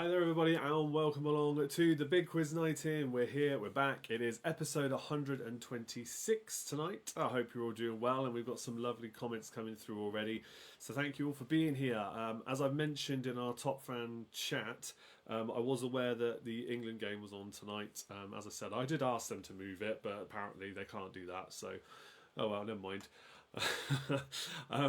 Hi there everybody and welcome along to the Big Quiz Night In. We're here, we're back. It is episode 126 tonight. I hope you're all doing well and we've got some lovely comments coming through already. So thank you all for being here. As I've mentioned in our top fan chat, I was aware that the England game was on tonight. As I said, I did ask them to move it, but apparently they can't do that. So, oh well, never mind.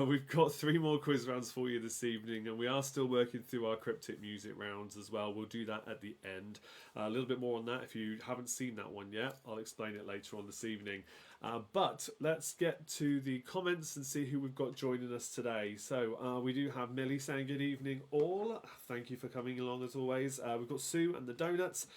We've got 3 more quiz rounds for you this evening, and we are still working through our cryptic music rounds as well. We'll do that at the end. A little bit more on that. If you haven't seen that one yet, I'll explain it later on this evening. But let's get to the comments and see who we've got joining us today. So we do have Millie saying good evening all. Thank you for coming along as always. We've got Sue and the Donuts.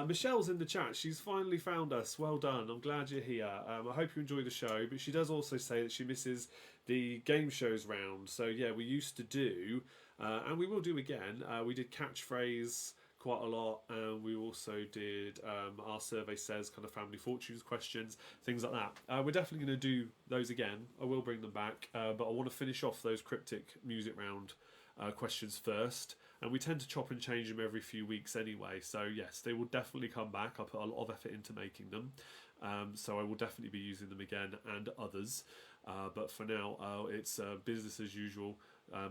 Michelle's in the chat. She's finally found us. Well done. I'm glad you're here. I hope you enjoy the show. But she does also say that she misses the game shows round. So yeah, we used to do, and we will do again. We did catchphrase quite a lot, and we also did our survey says kind of family fortunes questions, things like that. We're definitely going to do those again. I will bring them back, but I want to finish off those cryptic music round questions first, and we tend to chop and change them every few weeks anyway, so yes, they will definitely come back. I put a lot of effort into making them, so I will definitely be using them again and others, but for now it's business as usual,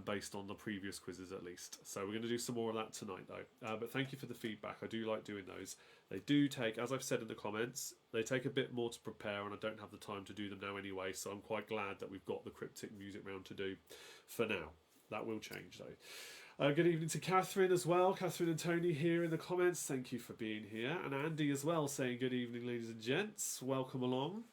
based on the previous quizzes at least. So we're going to do some more of that tonight though. But thank you for the feedback. I do like doing those. They do take, as I've said in the comments, they take a bit more to prepare, and I don't have the time to do them now anyway, so I'm quite glad that we've got the cryptic music round to do for now. That will change though. Good evening to Catherine as well. Catherine and Tony here in the comments. Thank you for being here. And Andy as well saying good evening ladies and gents. Welcome along.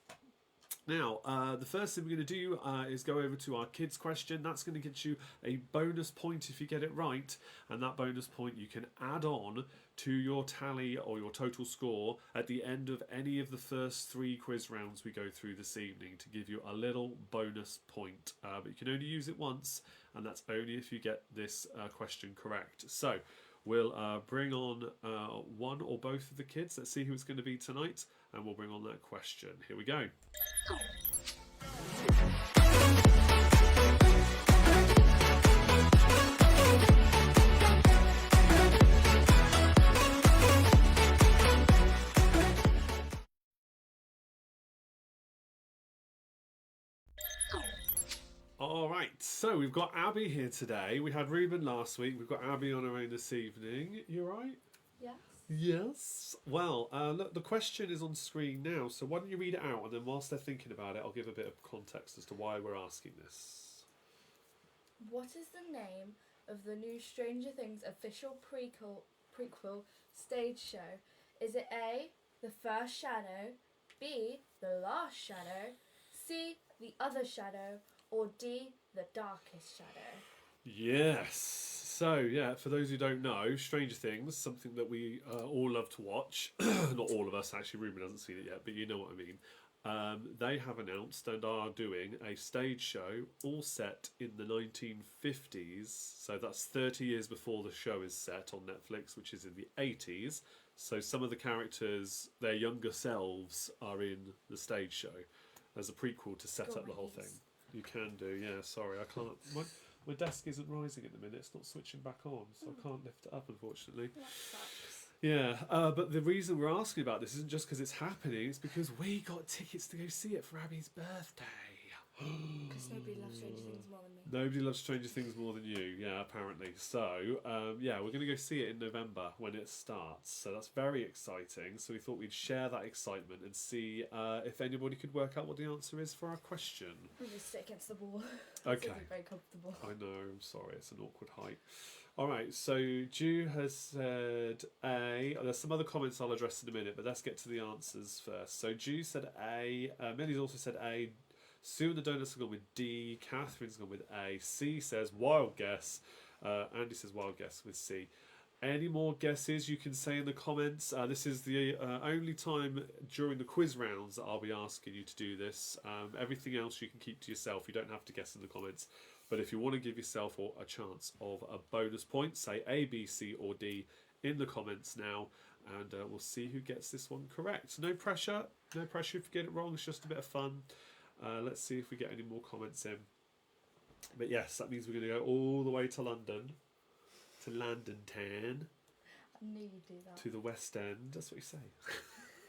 Now, the first thing we're going to do is go over to our kids question. That's going to get you a bonus point if you get it right. And that bonus point you can add on to your tally or your total score at the end of any of the first 3 quiz rounds we go through this evening to give you a little bonus point. But you can only use it once, and that's only if you get this question correct. So we'll bring on one or both of the kids. Let's see who it's going to be tonight, and we'll bring on that question. Here we go. Alright, so we've got Abby here today. We had Ruben last week. We've got Abby on her own this evening. You alright? Yes. Yes. Well, look, the question is on screen now, so why don't you read it out, and then whilst they're thinking about it, I'll give a bit of context as to why we're asking this. What is the name of the new Stranger Things official prequel stage show? Is it A, The First Shadow, B, The Last Shadow, C, The Other Shadow, or D, The Darkest Shadow? Yes. So, yeah, for those who don't know, Stranger Things, something that we all love to watch. Not all of us, actually, Ruben hasn't seen it yet, but you know what I mean. They have announced and are doing a stage show all set in the 1950s. So that's 30 years before the show is set on Netflix, which is in the 80s. So some of the characters, their younger selves, are in the stage show as a prequel to set up the whole thing. You can do, yeah, sorry, I can't... My desk isn't rising at the minute, it's not switching back on, so I can't lift it up, unfortunately. That sucks. Yeah, but the reason we're asking about this isn't just because it's happening, it's because we got tickets to go see it for Abby's birthday. Because nobody loves Stranger Things more than me. Nobody loves Stranger Things more than you, yeah, apparently. So, yeah, we're going to go see it in November when it starts. So that's very exciting. So we thought we'd share that excitement and see if anybody could work out what the answer is for our question. We'll just sit against the wall. Okay. It's very comfortable. I know, I'm sorry, it's an awkward height. Alright, so Ju has said A. There's some other comments I'll address in a minute, but let's get to the answers first. So Ju said A. Millie's also said A. Sue and the Donuts have gone with D. Catherine's gone with A. C says wild guess. Andy says wild guess with C. Any more guesses you can say in the comments? This is the only time during the quiz rounds that I'll be asking you to do this. Everything else you can keep to yourself. You don't have to guess in the comments. But if you want to give yourself a chance of a bonus point, say A, B, C or D in the comments now. And we'll see who gets this one correct. No pressure. No pressure if you get it wrong. It's just a bit of fun. Let's see if we get any more comments in. But yes, that means we're going to go all the way to London. To London town. knew you'd do that. To the West End. That's what you say.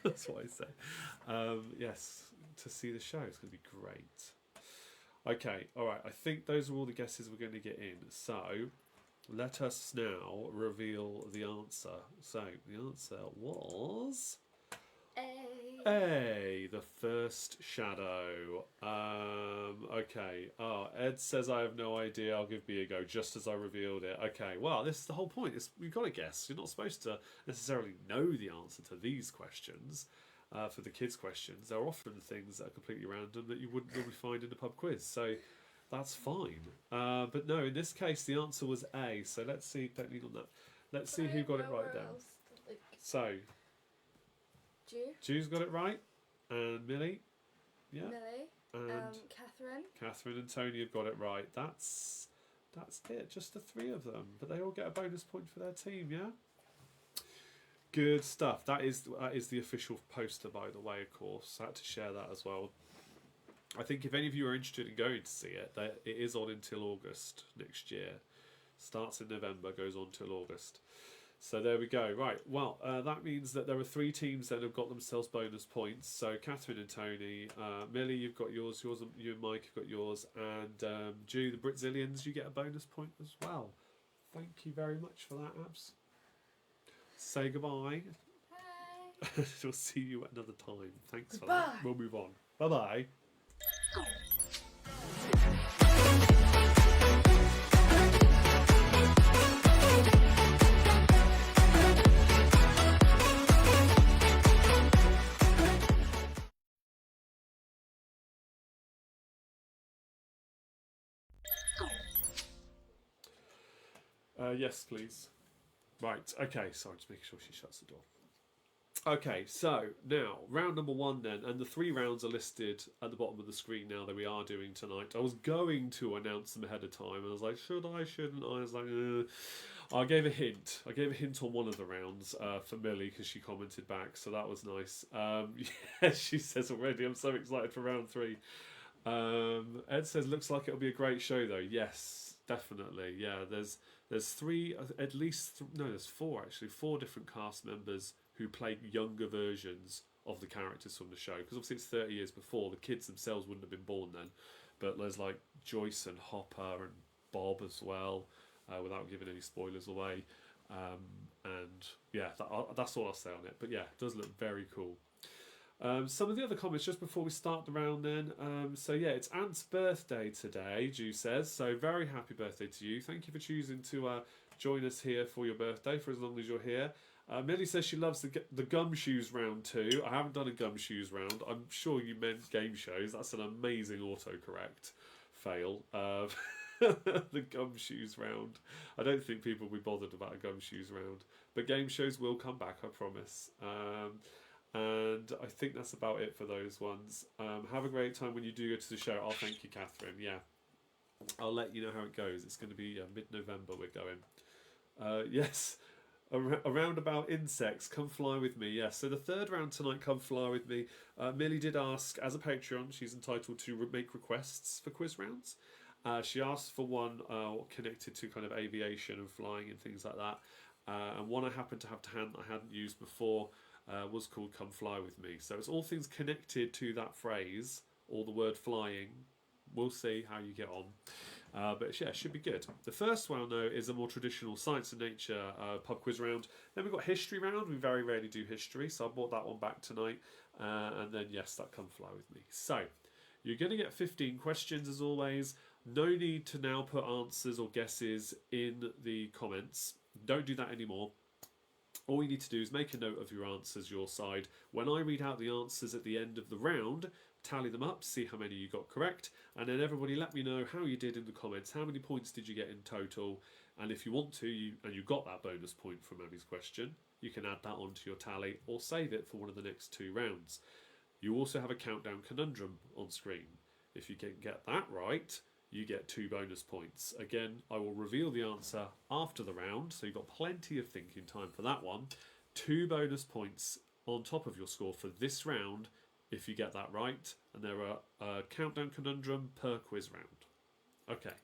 That's what I say. Yes, to see the show. It's going to be great. Okay, all right. I think those are all the guesses we're going to get in. So let us now reveal the answer. So the answer was A, the first shadow. Okay. Oh, Ed says I have no idea. I'll give B a go just as I revealed it. Okay. Well, this is the whole point. We've got to guess. You're not supposed to necessarily know the answer to these questions. For the kids' questions, there are often things that are completely random that you wouldn't normally find in a pub quiz. So that's fine. But no, in this case, the answer was A. So let's see. Don't lean on that. Let's see who got it right then. So Ju's got it right, and Millie, yeah, Millie, and Catherine and Tony have got it right. That's it. Just the three of them, but they all get a bonus point for their team. Yeah. Good stuff. That is the official poster, by the way. Of course, I had to share that as well. I think if any of you are interested in going to see it, it is on until August next year. Starts in November, goes on till August. So there we go. Right. Well, that means that there are 3 teams that have got themselves bonus points. So Catherine and Tony, Millie, you've got yours. You and Mike have got yours, and Ju, the Britzillians, you get a bonus point as well. Thank you very much for that, Abs. Say goodbye. Bye. We'll see you at another time. Thanks for Goodbye. that. We'll move on. Bye-bye. Yes, please. Right, okay, sorry, just making sure she shuts the door. Okay, so now, round number 1 then, and the 3 rounds are listed at the bottom of the screen now that we are doing tonight. I was going to announce them ahead of time, and I was like, should I, shouldn't I? I was like, I gave a hint. I gave a hint on one of the rounds for Millie, because she commented back, so that was nice. Yeah, she says already, I'm so excited for round 3. Ed says, looks like it'll be a great show though. Yes, definitely. Yeah, there's 3, at least, no, there's 4 actually, 4 different cast members who played younger versions of the characters from the show. Because obviously it's 30 years before, the kids themselves wouldn't have been born then. But there's like Joyce and Hopper and Bob as well, without giving any spoilers away. And yeah, that's all I'll say on it. But yeah, it does look very cool. Some of the other comments just before we start the round then. So yeah, it's Ant's birthday today, Ju says. So very happy birthday to you. Thank you for choosing to join us here for your birthday for as long as you're here. Millie says she loves the gumshoes round too. I haven't done a gumshoes round. I'm sure you meant game shows. That's an amazing autocorrect fail. The gumshoes round. I don't think people will be bothered about a gumshoes round. But game shows will come back, I promise. And I think that's about it for those ones. Have a great time when you do go to the show. Oh, thank you, Catherine. Yeah, I'll let you know how it goes. It's going to be mid-November we're going. Yes, around about insects. Come fly with me. Yes, so the third round tonight, come fly with me. Millie did ask, as a Patreon, she's entitled to make requests for quiz rounds. She asked for one connected to kind of aviation and flying and things like that. And one I happened to have to hand that I hadn't used before was called Come Fly With Me. So it's all things connected to that phrase, or the word flying. We'll see how you get on. But yeah, it should be good. The first one, though, is a more traditional science and nature pub quiz round. Then we've got history round. We very rarely do history, so I brought that one back tonight. And then, yes, that Come Fly With Me. So you're going to get 15 questions, as always. No need to now put answers or guesses in the comments. Don't do that anymore. All you need to do is make a note of your answers, your side. When I read out the answers at the end of the round, tally them up, see how many you got correct, and then everybody let me know how you did in the comments. How many points did you get in total? And if you want to, and you got that bonus point from Abby's question, you can add that onto your tally or save it for one of the next 2 rounds. You also have a countdown conundrum on screen. If you can get that right, you get 2 bonus points. Again, I will reveal the answer after the round, so you've got plenty of thinking time for that one. 2 bonus points on top of your score for this round if you get that right, and there are a countdown conundrum per quiz round. Okay.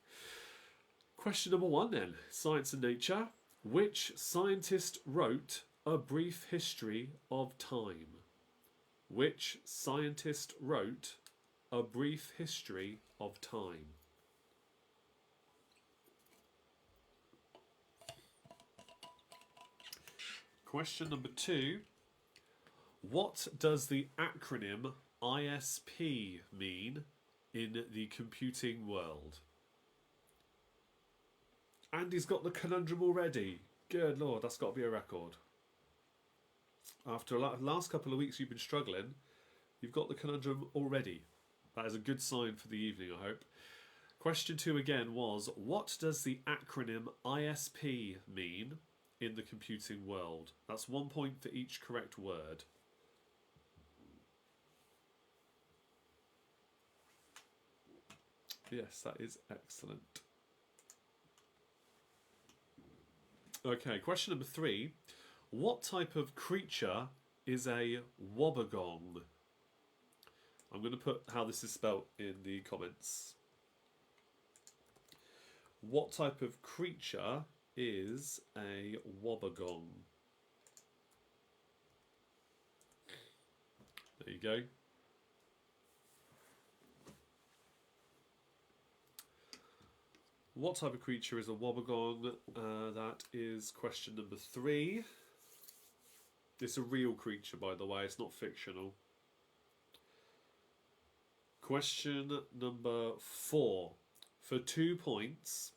Question number 1 then, science and nature. Which scientist wrote A Brief History of Time? Which scientist wrote A Brief History of Time? Question number 2. What does the acronym ISP mean in the computing world? Andy's got the conundrum already. Good Lord, that's got to be a record. After the last couple of weeks you've been struggling, you've got the conundrum already. That is a good sign for the evening, I hope. Question 2 again was, what does the acronym ISP mean in the computing world? That's 1 point for each correct word. Yes, that is excellent. Okay, question number 3. What type of creature is a wobbegong? I'm going to put how this is spelt in the comments. What type of creature is a wobbegong? There you go. What type of creature is a wobbegong? That is question number 3. It's a real creature, by the way. It's not fictional. Question number 4. For 2 points,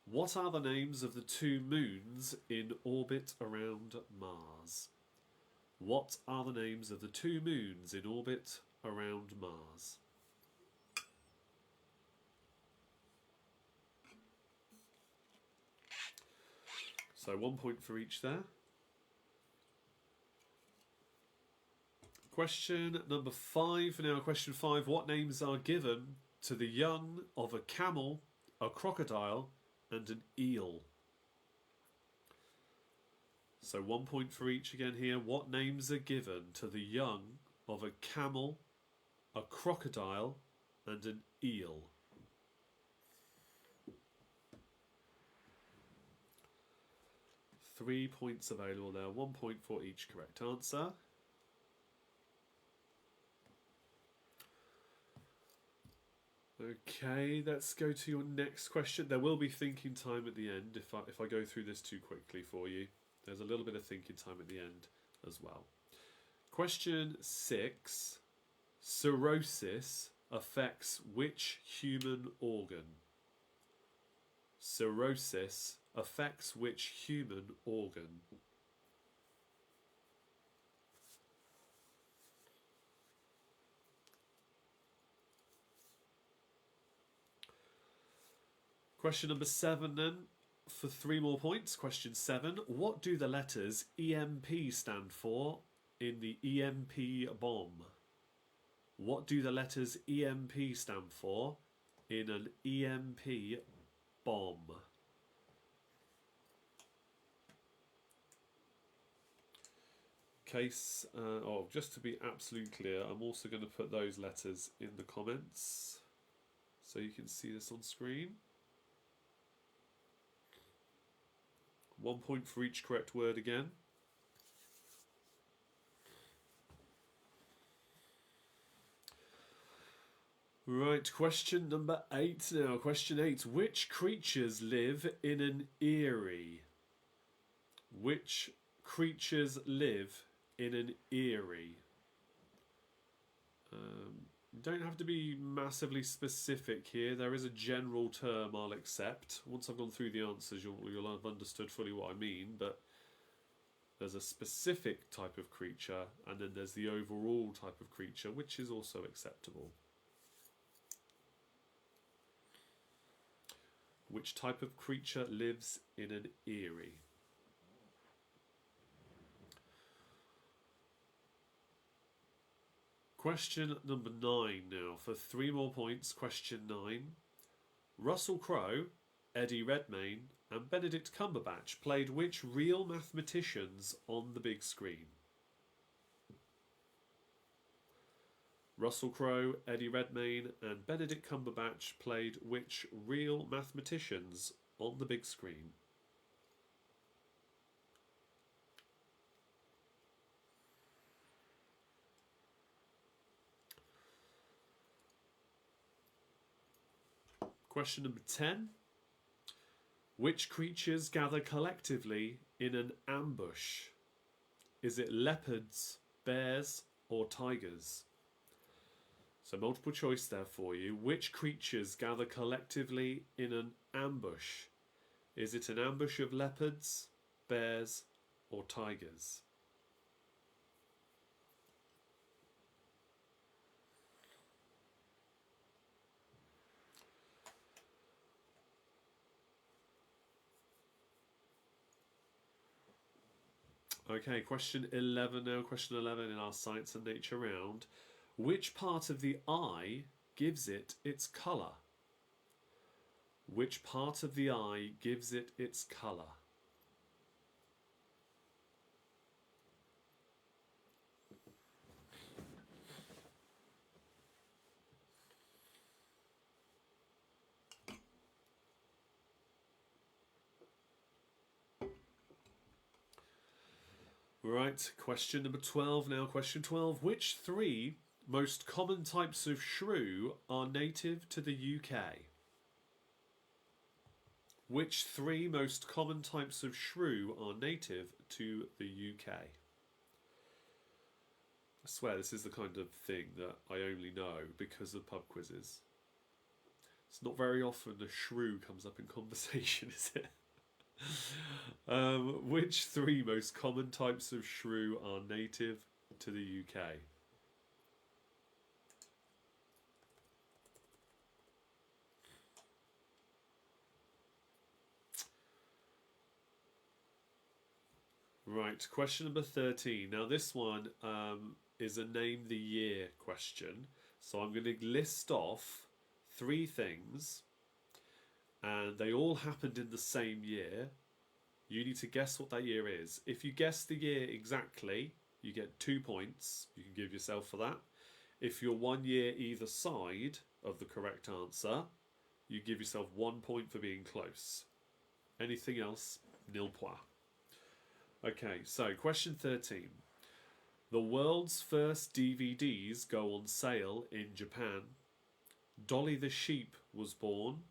what are the names of the 2 moons in orbit around Mars? What are the names of the 2 moons in orbit around Mars? So 1 point for each there. Question number 5. Now, question 5. What names are given to the young of a camel, a crocodile, and an eel? So 1 point for each again here. What names are given to the young of a camel, a crocodile, and an eel? Three points available there. 1 point for each correct answer. Okay, let's go to your next question. There will be thinking time at the end if I go through this too quickly for you. There's a little bit of thinking time at the end as well. Question 6. Cirrhosis affects which human organ? Cirrhosis affects which human organ? Question number 7 then, for 3 more points. Question 7. What do the letters EMP stand for in the EMP bomb? What do the letters EMP stand for in an EMP bomb? Case, just to be absolutely clear, I'm also going to put those letters in the comments so you can see this on screen. 1 point for each correct word again. Right, question number 8 now. Question 8. Which creatures live in an eyrie? Which creatures live in an eyrie? You don't have to be massively specific here. There is a general term I'll accept. Once I've gone through the answers, you'll have understood fully what I mean, but there's a specific type of creature, and then there's the overall type of creature, which is also acceptable. Which type of creature lives in an eyrie? Question number 9 now, for 3 more points. Question 9. Russell Crowe, Eddie Redmayne, and Benedict Cumberbatch played which real mathematicians on the big screen? Russell Crowe, Eddie Redmayne, and Benedict Cumberbatch played which real mathematicians on the big screen? Question number 10. Which creatures gather collectively in an ambush? Is it leopards, bears, or tigers? So multiple choice there for you. Which creatures gather collectively in an ambush? Is it an ambush of leopards, bears, or tigers? Okay, question 11 now. Question 11 in our science and nature round. Which part of the eye gives it its colour? Which part of the eye gives it its colour? Right, question number 12 now. Question 12. Which three most common types of shrew are native to the UK? Which three most common types of shrew are native to the UK? I swear this is the kind of thing that I only know because of pub quizzes. It's not very often a shrew comes up in conversation, is it? Which three most common types of shrew are native to the UK? Right, question number 13. Now this one is a name the year question. So I'm going to list off three things and they all happened in the same year. You need to guess what that year is. If you guess the year exactly, you get 2 points. You can give yourself for that. If you're 1 year either side of the correct answer, you give yourself 1 point for being close. Anything else, nil point. Okay, so question 13. The world's first DVDs go on sale in Japan. Dolly the Sheep was born.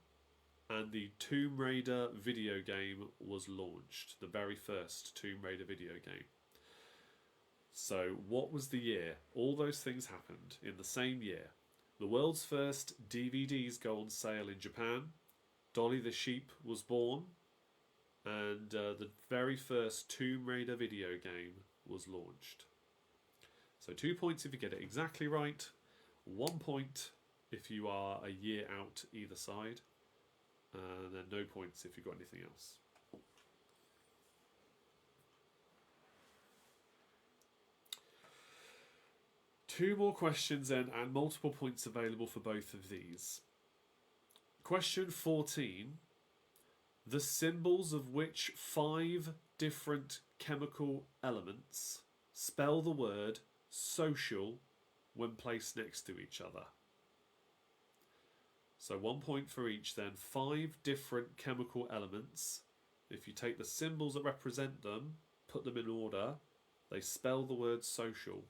And the Tomb Raider video game was launched. The very first Tomb Raider video game. So, what was the year? All those things happened in the same year. The world's first DVDs go on sale in Japan. Dolly the Sheep was born. And the very first Tomb Raider video game was launched. So 2 points if you get it exactly right. 1 point if you are a year out either side. And then no points if you've got anything else. Two more questions then, and multiple points available for both of these. Question 14. The symbols of which 5 different chemical elements spell the word social when placed next to each other? So 1 point for each then. 5 different chemical elements. If you take the symbols that represent them, put them in order, they spell the word social.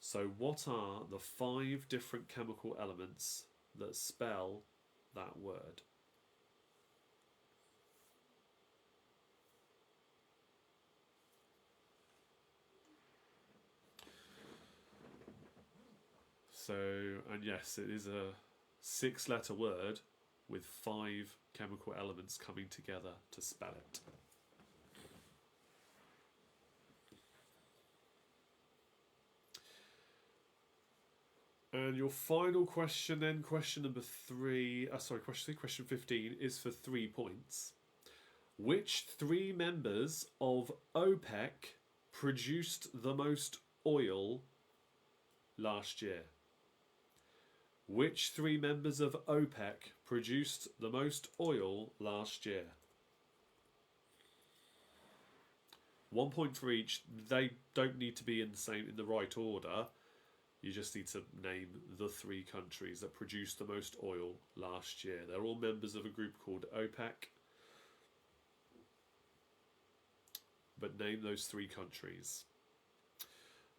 So what are the 5 different chemical elements that spell that word? So, and yes, it is a 6-letter word with 5 chemical elements coming together to spell it. And your final question then, question 15 is for 3 points. Which 3 members of OPEC produced the most oil last year? Which 3 members of OPEC produced the most oil last year? 1 point for each. They don't need to be in the right order. You just need to name the 3 countries that produced the most oil last year. They're all members of a group called OPEC. But name those 3 countries.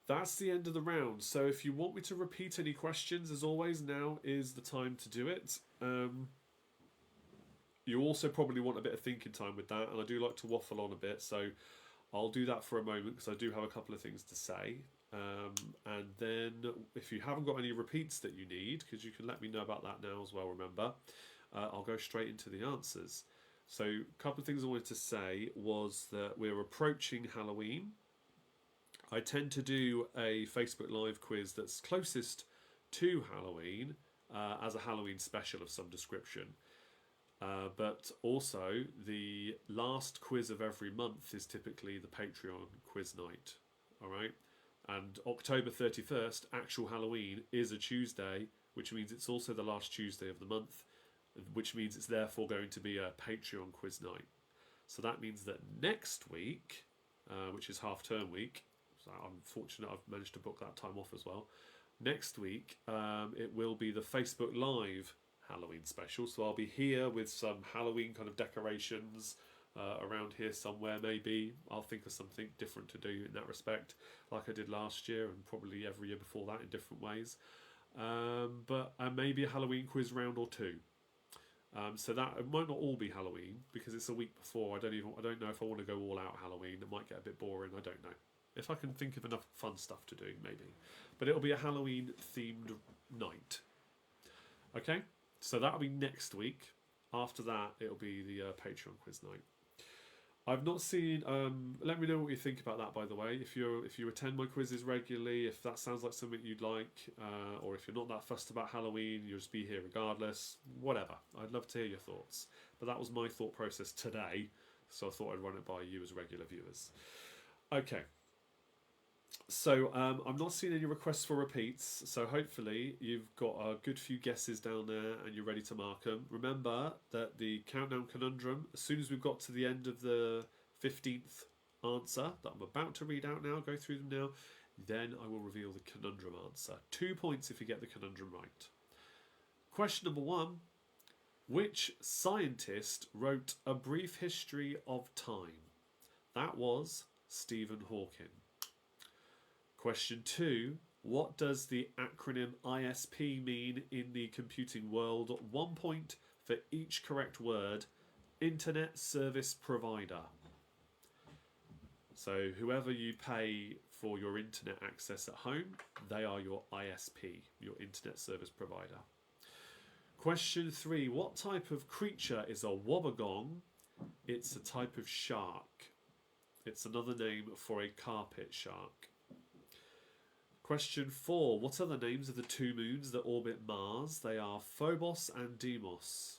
That's the end of the round. So if you want me to repeat any questions, as always, now is the time to do it. You also probably want a bit of thinking time with that, and I do like to waffle on a bit, so I'll do that for a moment because I do have a couple of things to say. And then if you haven't got any repeats that you need, because you can let me know about that now as well, remember, I'll go straight into the answers. So a couple of things I wanted to say was that we're approaching Halloween. I tend to do a Facebook Live quiz that's closest to Halloween as a Halloween special of some description. But also, the last quiz of every month is typically the Patreon quiz night. All right? And October 31st, actual Halloween, is a Tuesday, which means it's also the last Tuesday of the month, which means it's therefore going to be a Patreon quiz night. So that means that next week, which is half-term week, so I'm fortunate I've managed to book that time off as well. Next week, it will be the Facebook Live Halloween special. So I'll be here with some Halloween kind of decorations around here somewhere. Maybe I'll think of something different to do in that respect, like I did last year and probably every year before that in different ways. But maybe a Halloween quiz round or two. So that it might not all be Halloween because it's a week before. I don't know if I want to go all out Halloween. It might get a bit boring. I don't know. If I can think of enough fun stuff to do, maybe. But it'll be a Halloween themed night. Okay, so that'll be next week. After that, it'll be the Patreon quiz night. I've not seen. Let me know what you think about that. By the way, if you attend my quizzes regularly, if that sounds like something you'd like, or if you're not that fussed about Halloween, you'll just be here regardless. Whatever. I'd love to hear your thoughts. But that was my thought process today, so I thought I'd run it by you as regular viewers. Okay. So I'm not seeing any requests for repeats, so hopefully you've got a good few guesses down there and you're ready to mark them. Remember that the countdown conundrum, as soon as we've got to the end of the 15th answer that I'm about to read out now, go through them now, then I will reveal the conundrum answer. 2 points if you get the conundrum right. Question number 1. Which scientist wrote A Brief History of Time? That was Stephen Hawking. Question 2. What does the acronym ISP mean in the computing world? 1 point for each correct word. Internet Service Provider. So whoever you pay for your internet access at home, they are your ISP, your Internet Service Provider. Question 3. What type of creature is a wobbegong? It's a type of shark. It's another name for a carpet shark. Question 4. What are the names of the 2 moons that orbit Mars? They are Phobos and Deimos.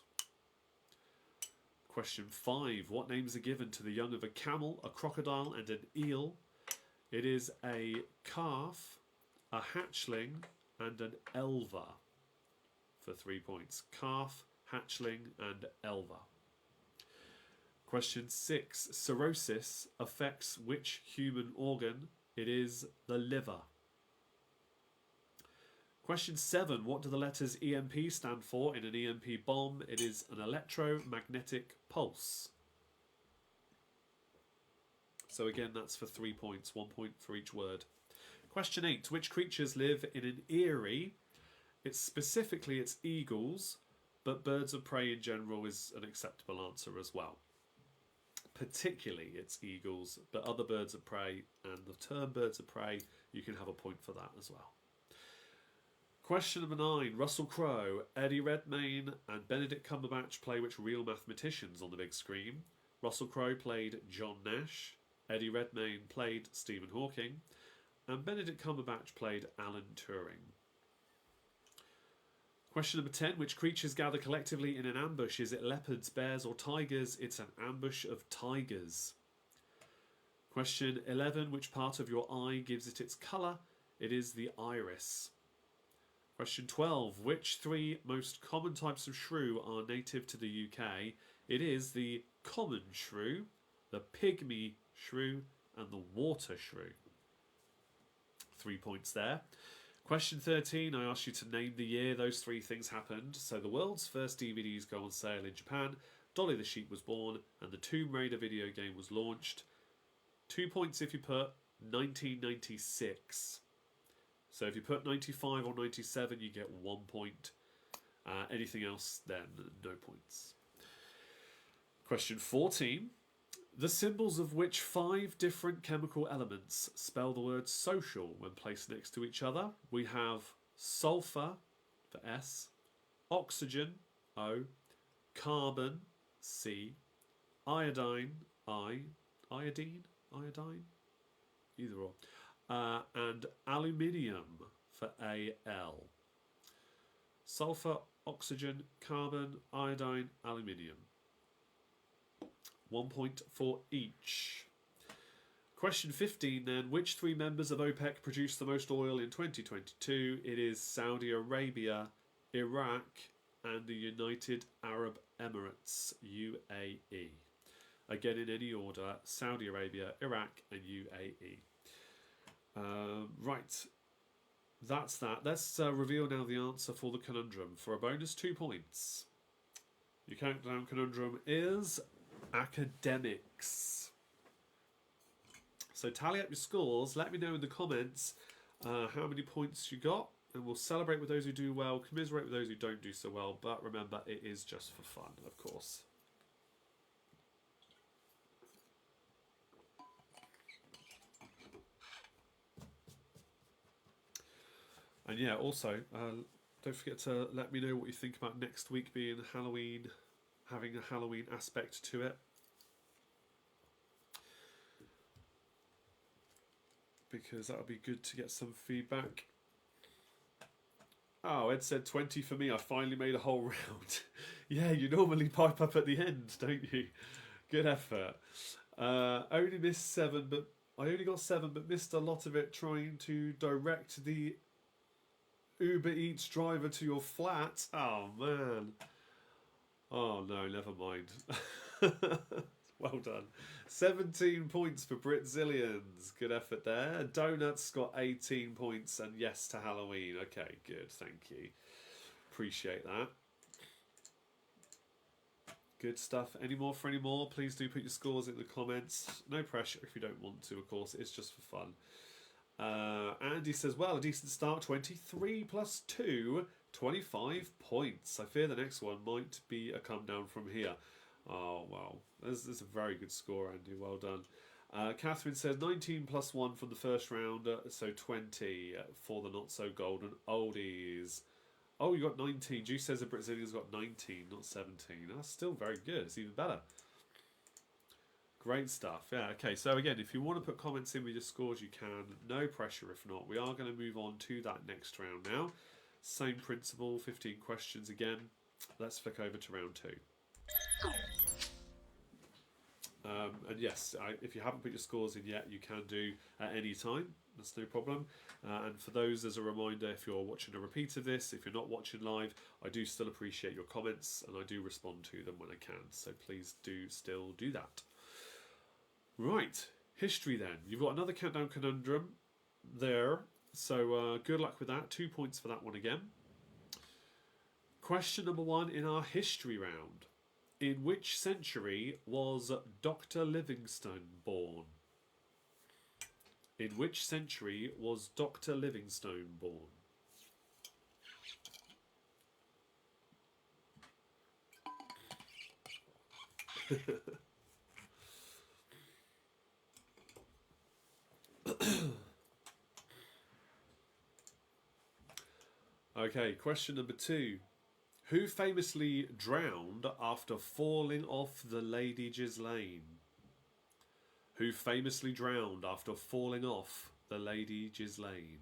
Question 5. What names are given to the young of a camel, a crocodile and an eel? It is a calf, a hatchling and an elver. For 3 points. Calf, hatchling and elver. Question 6. Cirrhosis affects which human organ? It is the liver. Question 7. What do the letters EMP stand for in an EMP bomb? It is an electromagnetic pulse. So again, that's for 3 points. 1 point for each word. Question 8. Which creatures live in an eyrie? It's eagles, but birds of prey in general is an acceptable answer as well. Particularly it's eagles, but other birds of prey and the term birds of prey, you can have a point for that as well. Question number 9. Russell Crowe, Eddie Redmayne and Benedict Cumberbatch play which real mathematicians on the big screen? Russell Crowe played John Nash, Eddie Redmayne played Stephen Hawking, and Benedict Cumberbatch played Alan Turing. Question number 10. Which creatures gather collectively in an ambush? Is it leopards, bears or tigers? It's an ambush of tigers. Question 11. Which part of your eye gives it its colour? It is the iris. Question 12. Which 3 most common types of shrew are native to the UK? It is the common shrew, the pygmy shrew and the water shrew. 3 points there. Question 13, I asked you to name the year those 3 things happened. So the world's first DVDs go on sale in Japan, Dolly the Sheep was born, and the Tomb Raider video game was launched. 2 points if you put 1996. So if you put 95 or 97, you get 1 point. Anything else, then no points. Question 14. The symbols of which 5 different chemical elements spell the word social when placed next to each other? We have sulfur for S, oxygen O, carbon C, iodine I, iodine, either or, and aluminium for AL. Sulfur, oxygen, carbon, iodine, aluminium. 1 point for each. Question 15 then. Which 3 members of OPEC produced the most oil in 2022? It is Saudi Arabia, Iraq, and the United Arab Emirates, UAE. Again, in any order, Saudi Arabia, Iraq, and UAE. Right, that's that. Let's reveal now the answer for the conundrum for a bonus 2 points. Your countdown conundrum is academics. So tally up your scores. Let me know in the comments how many points you got, and we'll celebrate with those who do well, commiserate with those who don't do so well. But remember, it is just for fun, of course. And yeah, also, don't forget to let me know what you think about next week being Halloween, having a Halloween aspect to it. Because that would be good to get some feedback. Oh, Ed said 20 for me. I finally made a whole round. Yeah, you normally pipe up at the end, don't you? Good effort. Only missed 7, but I only got 7, but missed a lot of it trying to direct the Uber Eats driver to your flat. Oh, man. Oh, no, never mind. Well done. 17 points for Britzillions. Good effort there. Donuts got 18 points and yes to Halloween. Okay, good. Thank you. Appreciate that. Good stuff. Any more for any more? Please do put your scores in the comments. No pressure if you don't want to, of course. It's just for fun. Andy says, well, a decent start. 23 plus 2, 25 points. I fear the next one might be a come down from here. Oh, wow. This is a very good score, Andy. Well done. Catherine says 19 plus 1 from the first round, so 20 for the not so golden oldies. Oh, you got 19. Juice says the Brazilian's got 19, not 17. That's still very good. It's even better. Great stuff. Yeah, okay. So again, if you want to put comments in with your scores, you can. No pressure if not. We are going to move on to that next round now. Same principle, 15 questions again. Let's flick over to round 2. And yes, if you haven't put your scores in yet, you can do at any time. That's no problem. And for those, as a reminder, if you're watching a repeat of this, if you're not watching live, I do still appreciate your comments and I do respond to them when I can. So please do still do that. Right, history then. You've got another countdown conundrum there. So good luck with that. 2 points for that one again. Question number 1 in our history round. In which century was Dr. Livingstone born? In which century was Dr. Livingstone born? Okay, question number 2. Who famously drowned after falling off the Lady Ghislaine? Who famously drowned after falling off the Lady Ghislaine?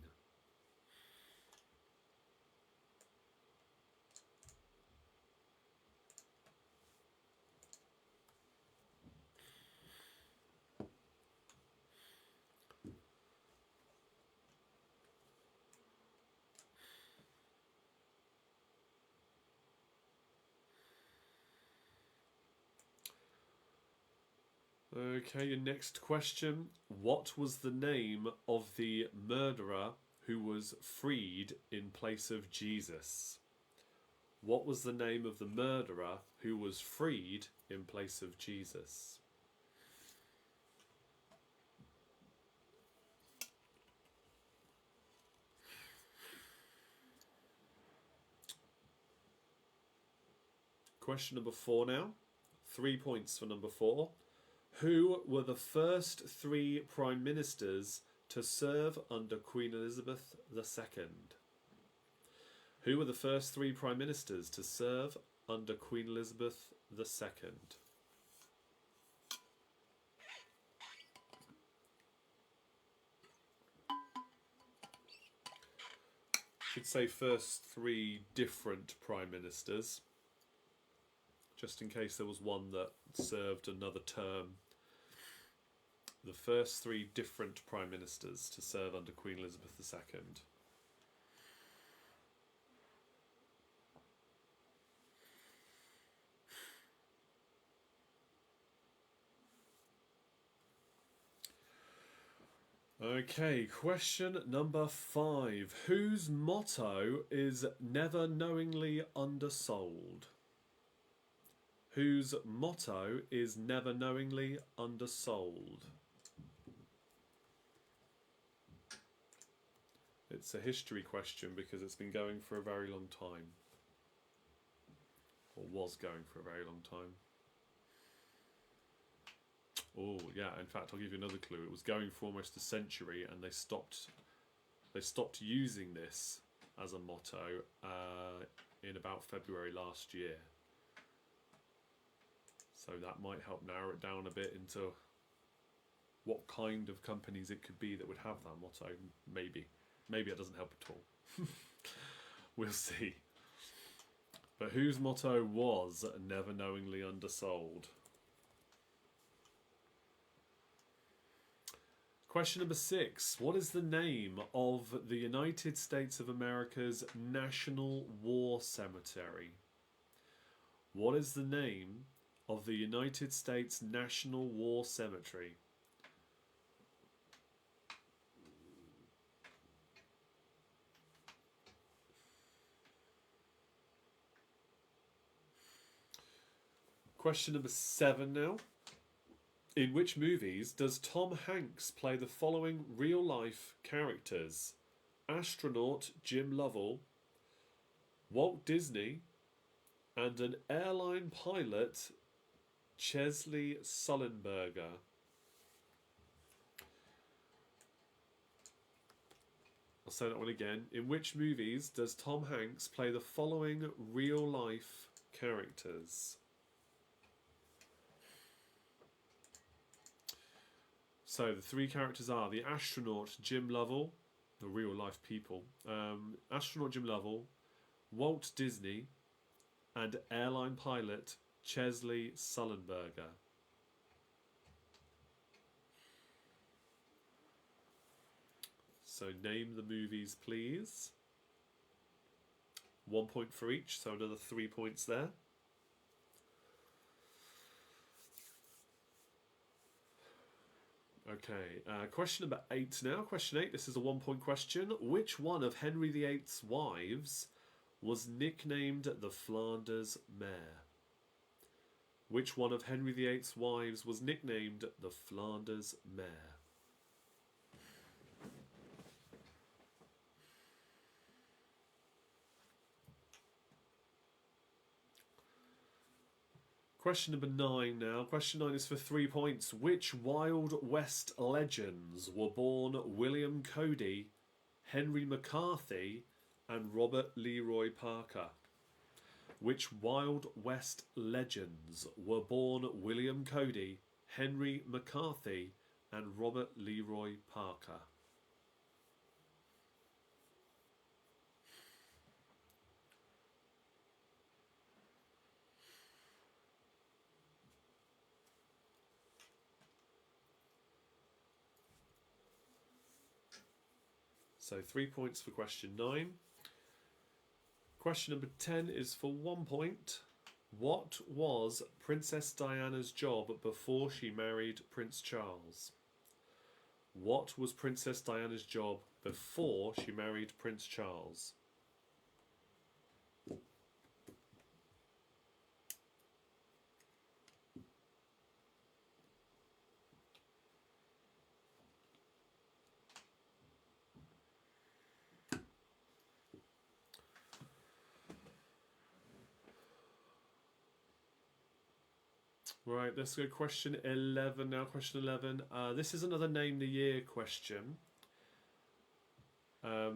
Okay, your next question. What was the name of the murderer who was freed in place of Jesus? What was the name of the murderer who was freed in place of Jesus? Question number 4 now. 3 points for number 4. Who were the first 3 prime ministers to serve under Queen Elizabeth II? Who were the first 3 prime ministers to serve under Queen Elizabeth II? Should say first 3 different prime ministers, just in case there was one that served another term. The first 3 different prime ministers to serve under Queen Elizabeth II. Okay, question number 5. Whose motto is never knowingly undersold? Whose motto is never knowingly undersold? It's a history question because it's been going for a very long time. Or was going for a very long time. Oh, yeah, in fact, I'll give you another clue. It was going for almost a century and they stopped using this as a motto in about February last year. So that might help narrow it down a bit into what kind of companies it could be that would have that motto. Maybe. Maybe it doesn't help at all. We'll see. But whose motto was never knowingly undersold? Question number 6. What is the name of the United States of America's National War Cemetery? What is the name of the United States National War Cemetery? Question number 7 now. In which movies does Tom Hanks play the following real-life characters? Astronaut Jim Lovell, Walt Disney, and an airline pilot, Chesley Sullenberger. I'll say that one again. In which movies does Tom Hanks play the following real-life characters? So the 3 characters are the astronaut Jim Lovell, the real life people, astronaut Jim Lovell, Walt Disney, and airline pilot Chesley Sullenberger. So name the movies, please. 1 point for each, so another 3 points there. Okay, question number 8 now. Question 8, this is a 1 point question. Which one of Henry VIII's wives was nicknamed the Flanders Mare? Which one of Henry VIII's wives was nicknamed the Flanders Mare? Question number 9 now. Question 9 is for 3 points. Which Wild West legends were born William Cody, Henry McCarthy, and Robert Leroy Parker? Which Wild West legends were born William Cody, Henry McCarthy, and Robert Leroy Parker? So 3 points for question 9. Question number 10 is for 1 point. What was Princess Diana's job before she married Prince Charles? What was Princess Diana's job before she married Prince Charles? Right, let's go question 11 now. Question 11. This is another name the year question.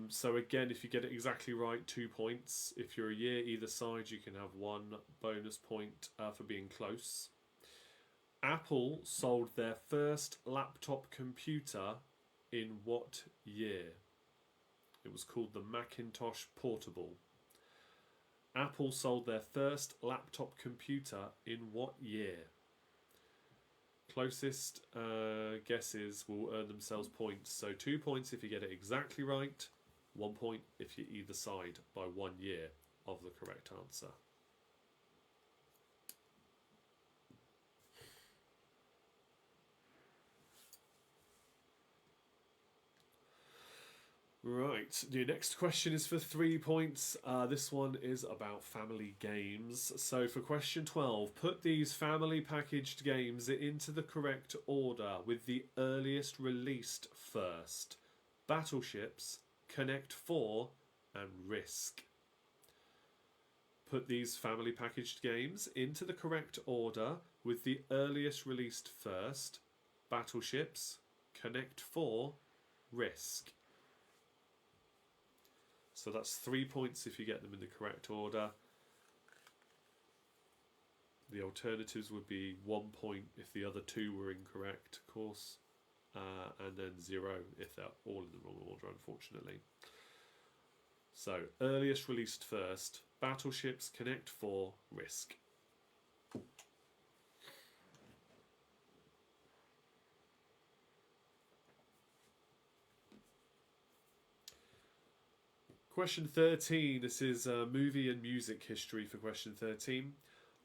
So again, if you get it exactly right, 2 points. If you're a year either side, you can have 1 bonus point for being close. Apple sold their first laptop computer in what year? It was called the Macintosh Portable. Apple sold their first laptop computer in what year? Closest guesses will earn themselves points. So 2 points if you get it exactly right, 1 point if you're either side by 1 year of the correct answer. Right, the next question is for 3 points. This one is about family games. So for question 12, put these family packaged games into the correct order with the earliest released first. Battleships, Connect 4 and Risk. Put these family packaged games into the correct order with the earliest released first. Battleships, Connect 4, Risk. So that's 3 points if you get them in the correct order. The alternatives would be 1 point if the other 2 were incorrect, of course, and then 0 if they're all in the wrong order, unfortunately. So, earliest released first, Battleships, Connect 4, Risk. Question 13. This is movie and music history for question 13.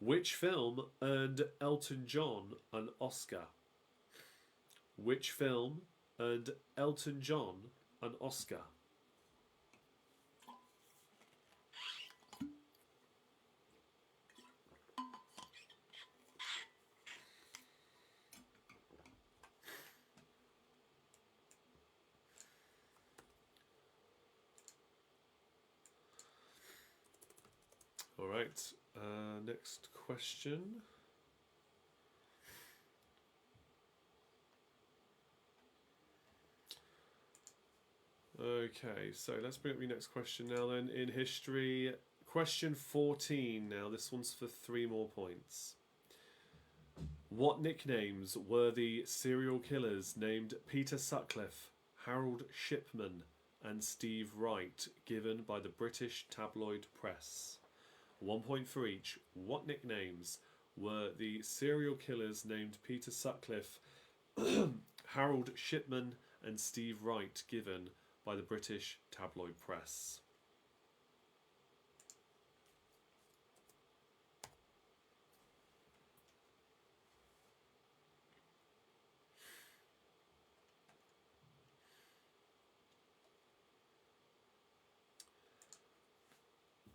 Which film earned Elton John an Oscar? Which film earned Elton John an Oscar? All right, next question. Okay, so let's bring up your next question now then. In history, question 14 now. This one's for 3 more points. What nicknames were the serial killers named Peter Sutcliffe, Harold Shipman, and Steve Wright given by the British tabloid press? 1 point for each. What nicknames were the serial killers named Peter Sutcliffe, Harold Shipman, and Steve Wright given by the British tabloid press?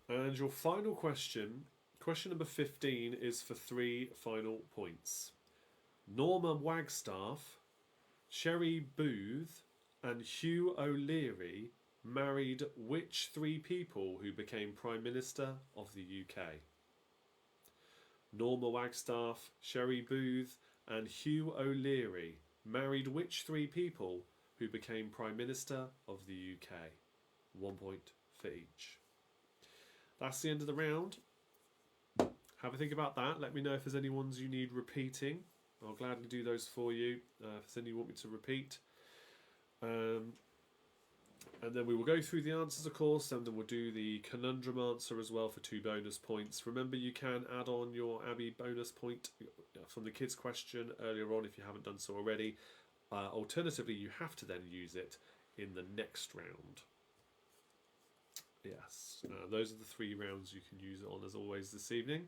And your final question, question number 15, is for 3 final points. Norma Wagstaff, Sherry Booth, and Hugh O'Leary married which 3 people who became Prime Minister of the UK? Norma Wagstaff, Sherry Booth, and Hugh O'Leary married which 3 people who became Prime Minister of the UK? 1 point for each. That's the end of the round. Have a think about that. Let me know if there's any ones you need repeating. I'll gladly do those for you. If there's any you want me to repeat. And then we will go through the answers, of course, and then we'll do the conundrum answer as well for 2 bonus points. Remember, you can add on your Abby bonus point from the kids' question earlier on if you haven't done so already. Alternatively, you have to then use it in the next round. Yes, those are the 3 rounds you can use it on as always this evening.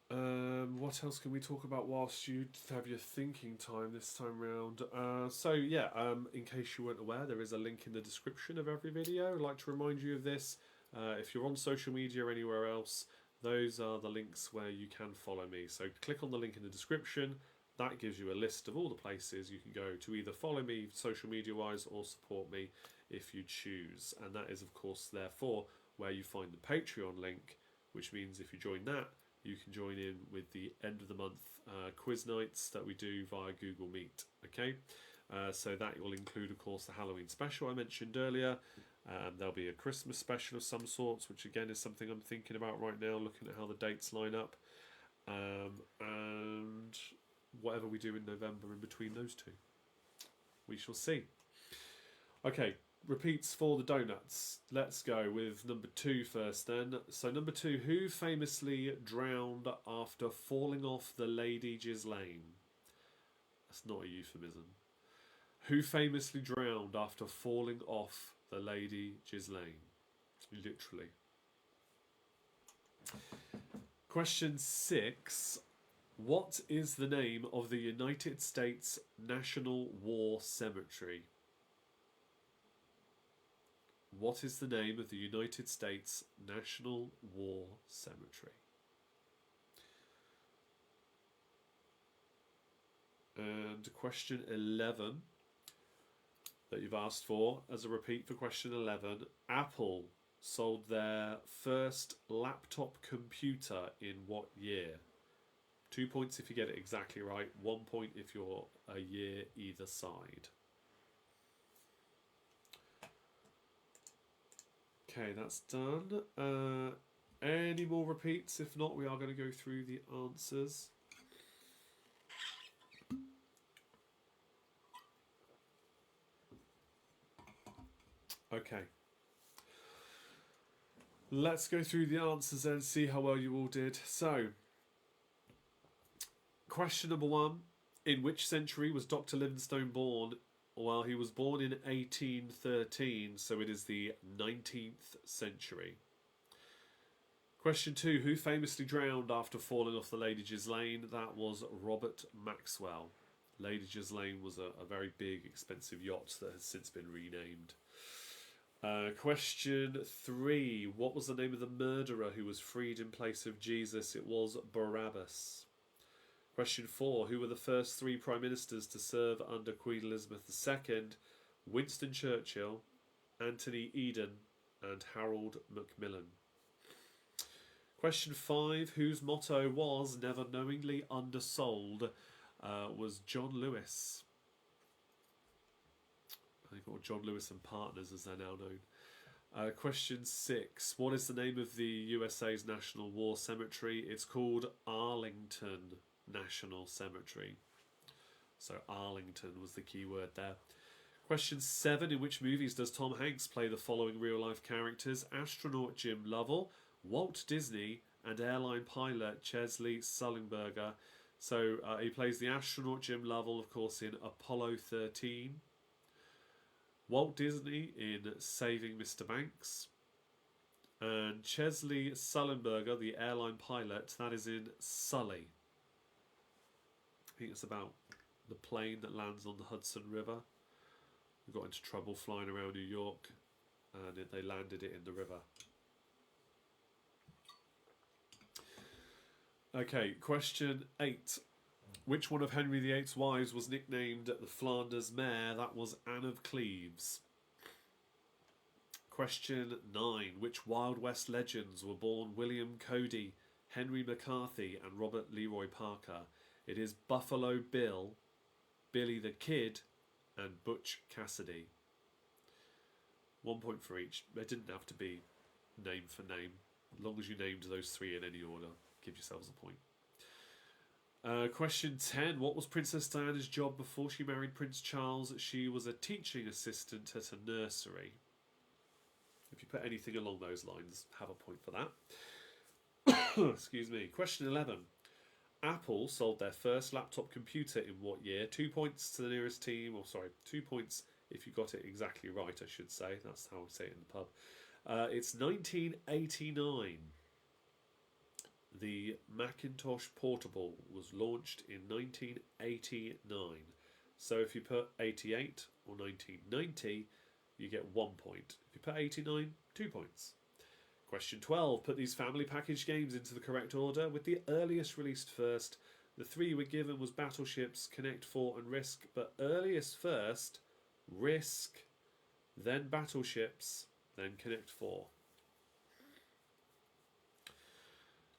What else can we talk about whilst you have your thinking time this time round? In case you weren't aware, there is a link in the description of every video. I'd like to remind you of this. If you're on social media or anywhere else, those are the links where you can follow me. So click on the link in the description. That gives you a list of all the places you can go to either follow me social media wise or support me if you choose. And that is, of course, therefore where you find the Patreon link, which means if you join that, you can join in with the end of the month quiz nights that we do via Google Meet. Okay, so that will include, of course, the Halloween special I mentioned earlier. There'll be a Christmas special of some sorts, which again is something I'm thinking about right now, looking at how the dates line up, and whatever we do in November in between those two, we shall see. Okay, repeats for the donuts. Let's go with number 2 first then. So number 2, who famously drowned after falling off the Lady Ghislaine? That's not a euphemism. Who famously drowned after falling off the Lady Ghislaine? Literally. Question 6. What is the name of the United States National War Cemetery? What is the name of the United States National War Cemetery? And question 11 that you've asked for, as a repeat for question 11, Apple sold their first laptop computer in what year? 2 points if you get it exactly right, 1 point if you're a year either side. Okay, that's done. Any more repeats? If not, we are going to go through the answers. Okay. Let's go through the answers and see how well you all did. So, question number 1. In which century was Dr. Livingstone born? Well, he was born in 1813, so it is the 19th century. Question 2. Who famously drowned after falling off the Lady Ghislaine? That was Robert Maxwell. Lady Ghislaine was a very big, expensive yacht that has since been renamed. Question 3. What was the name of the murderer who was freed in place of Jesus? It was Barabbas. Question 4. Who were the first 3 prime ministers to serve under Queen Elizabeth II? Winston Churchill, Anthony Eden, and Harold Macmillan. Question 5. Whose motto was "never knowingly undersold"? Was John Lewis. I think, or John Lewis and Partners as they're now known. Question 6. What is the name of the USA's National War Cemetery? It's called Arlington National Cemetery. So Arlington was the key word there. Question 7. In which movies does Tom Hanks play the following real-life characters? Astronaut Jim Lovell, Walt Disney, and airline pilot Chesley Sullenberger. So he plays the astronaut Jim Lovell, of course, in Apollo 13. Walt Disney in Saving Mr. Banks. And Chesley Sullenberger, the airline pilot, that is in Sully. I think it's about the plane that lands on the Hudson River. We got into trouble flying around New York, and they landed it in the river. Okay, question 8. Which one of Henry VIII's wives was nicknamed the Flanders Mare? That was Anne of Cleves. Question 9. Which Wild West legends were born William Cody, Henry McCarthy, and Robert Leroy Parker? It is Buffalo Bill, Billy the Kid, and Butch Cassidy. 1 point for each. They didn't have to be name for name. As long as you named those 3 in any order, give yourselves a point. Question 10. What was Princess Diana's job before she married Prince Charles? She was a teaching assistant at a nursery. If you put anything along those lines, have a point for that. Excuse me. Question 11. Apple sold their first laptop computer in what year? 2 points to the nearest team. Or sorry, 2 points if you got it exactly right, I should say. That's how we say it in the pub. It's 1989. The Macintosh Portable was launched in 1989. So if you put 88 or 1990, you get 1 point. If you put 89, 2 points. Question 12. Put these family package games into the correct order, with the earliest released first. The 3 you were given was Battleships, Connect 4 and Risk, but earliest first, Risk, then Battleships, then Connect 4.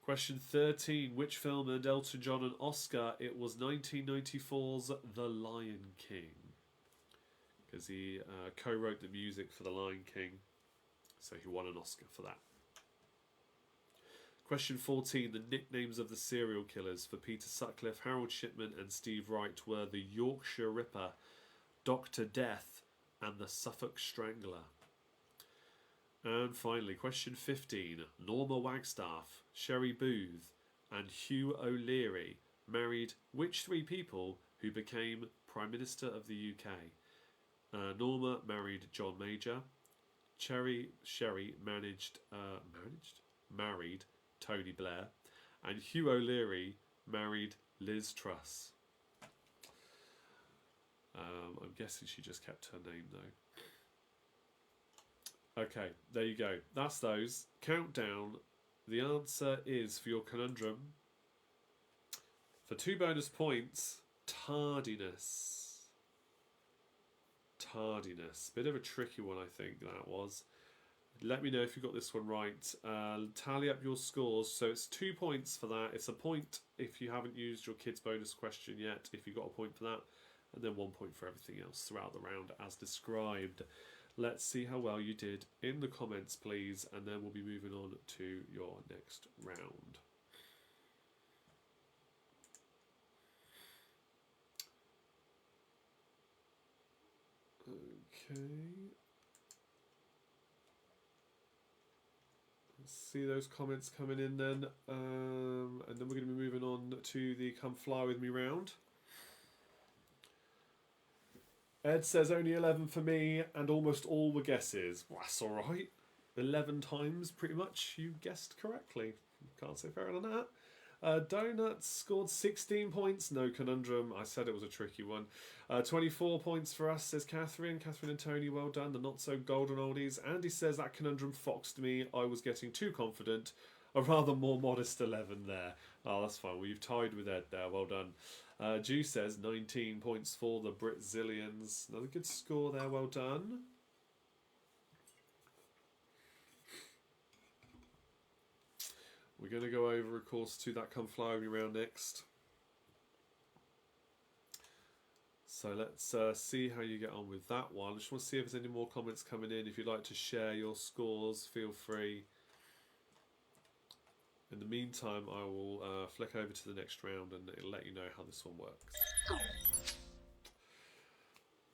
Question 13. Which film earned Elton John an Oscar? It was 1994's The Lion King. Because he co-wrote the music for The Lion King. So he won an Oscar for that. Question 14. The nicknames of the serial killers for Peter Sutcliffe, Harold Shipman and Steve Wright were the Yorkshire Ripper, Dr. Death and the Suffolk Strangler. And finally, question 15. Norma Wagstaff, Sherry Booth and Hugh O'Leary married which three people who became Prime Minister of the UK? Norma married John Major. Sherry married Tony Blair. And Hugh O'Leary married Liz Truss. I'm guessing she just kept her name though. Okay, there you go. That's those. Countdown. The answer is, for your conundrum, for 2 bonus points, tardiness. Tardiness. Bit of a tricky one, I think, that was. Let me know if you got this one right. Tally up your scores. So it's 2 points for that. It's a point if you haven't used your kids' bonus question yet, if you got a point for that. And then 1 point for everything else throughout the round as described. Let's see how well you did in the comments, please, and then we'll be moving on to your next round. Okay. Let's see those comments coming in then, and then we're going to be moving on to the Come Fly With Me round. Ed says only 11 for me, and almost all were guesses. Well, that's alright. 11 times, pretty much, you guessed correctly. Can't say fairer than that. Donuts scored 16 points. No conundrum. I said it was a tricky one. 24 points for us, says Catherine. Catherine and Tony, well done. The not-so-golden oldies. Andy says that conundrum foxed me. I was getting too confident. A rather more modest 11 there. Oh, that's fine. Well, you've tied with Ed there. Well done. Jew says 19 points for the Britzillians. Another good score there, well done. We're going to go over, of course, to that Come Fly With Me round next. So let's see how you get on with that one. I just want to see if there's any more comments coming in. If you'd like to share your scores, feel free. In the meantime, I will flick over to the next round and it'll let you know how this one works.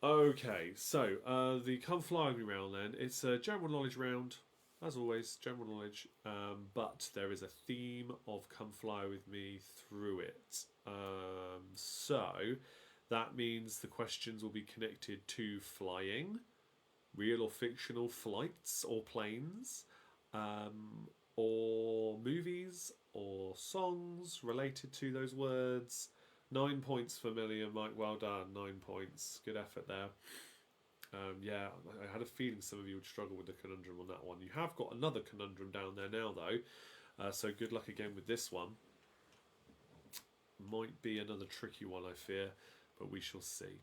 Okay, so the Come Fly With Me round then. It's a general knowledge round, as always, general knowledge, but there is a theme of Come Fly With Me through it. So that means the questions will be connected to flying, real or fictional flights or planes, or movies or songs related to those words. 9 points for Millie and Mike, well done. 9 points, good effort there. Yeah, I had a feeling some of you would struggle with the conundrum on that one. You have got another conundrum down there now though, so good luck again with this one. Might be another tricky one, I fear, but we shall see.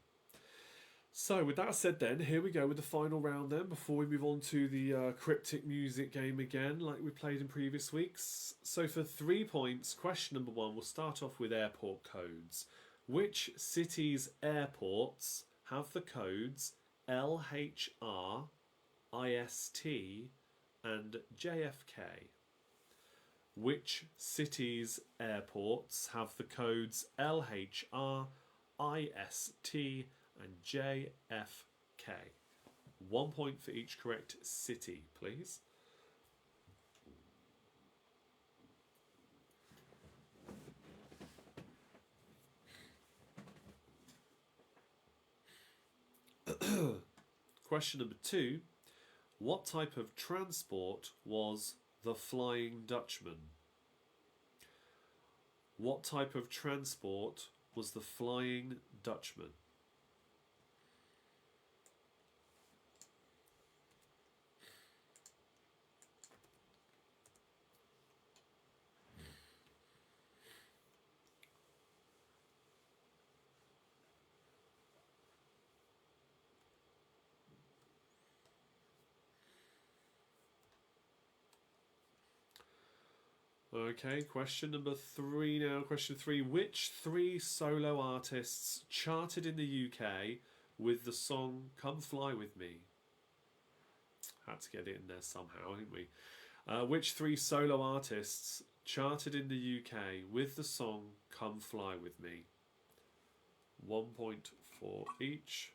So with that said then, here we go with the final round then, before we move on to the cryptic music game again, like we played in previous weeks. So for 3 points, question number 1, we'll start off with airport codes. Which city's airports have the codes LHR, IST and JFK? Which city's airports have the codes LHR, IST and JFK? 1 point for each correct city, please. Question number 2. What type of transport was the Flying Dutchman? What type of transport was the Flying Dutchman? Okay, question number 3 now. Question 3. Which 3 solo artists charted in the UK with the song Come Fly With Me? Had to get it in there somehow, didn't we? Which 3 solo artists charted in the UK with the song Come Fly With Me? 1 point for each.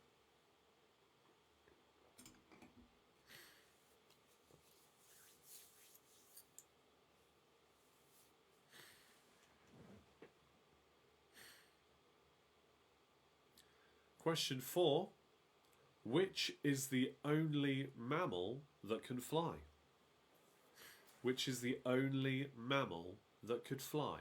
Question 4. Which is the only mammal that can fly? Which is the only mammal that could fly?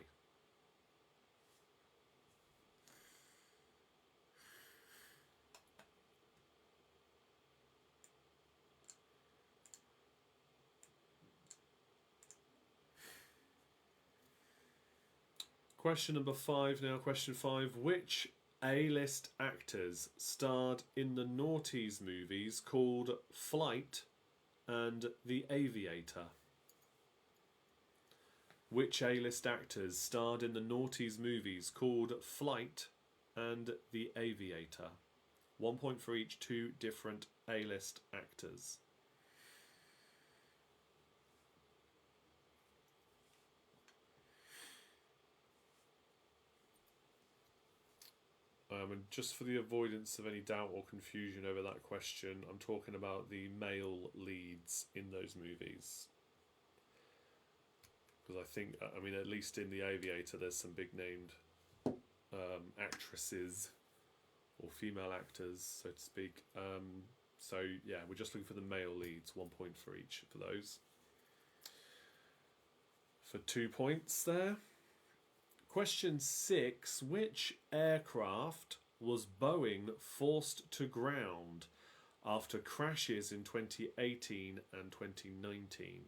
Question number 5 now. Question 5. Which A-list actors starred in the noughties movies called Flight and The Aviator? Which A-list actors starred in the noughties movies called Flight and The Aviator? 1 point for each. 2 different A-list actors. And just for the avoidance of any doubt or confusion over that question, I'm talking about the male leads in those movies. Because I think, I mean, at least in The Aviator, there's some big named actresses or female actors, so to speak. So yeah, we're just looking for the male leads. 1 point for each for those. For 2 points there. Question 6. Which aircraft was Boeing forced to ground after crashes in 2018 and 2019?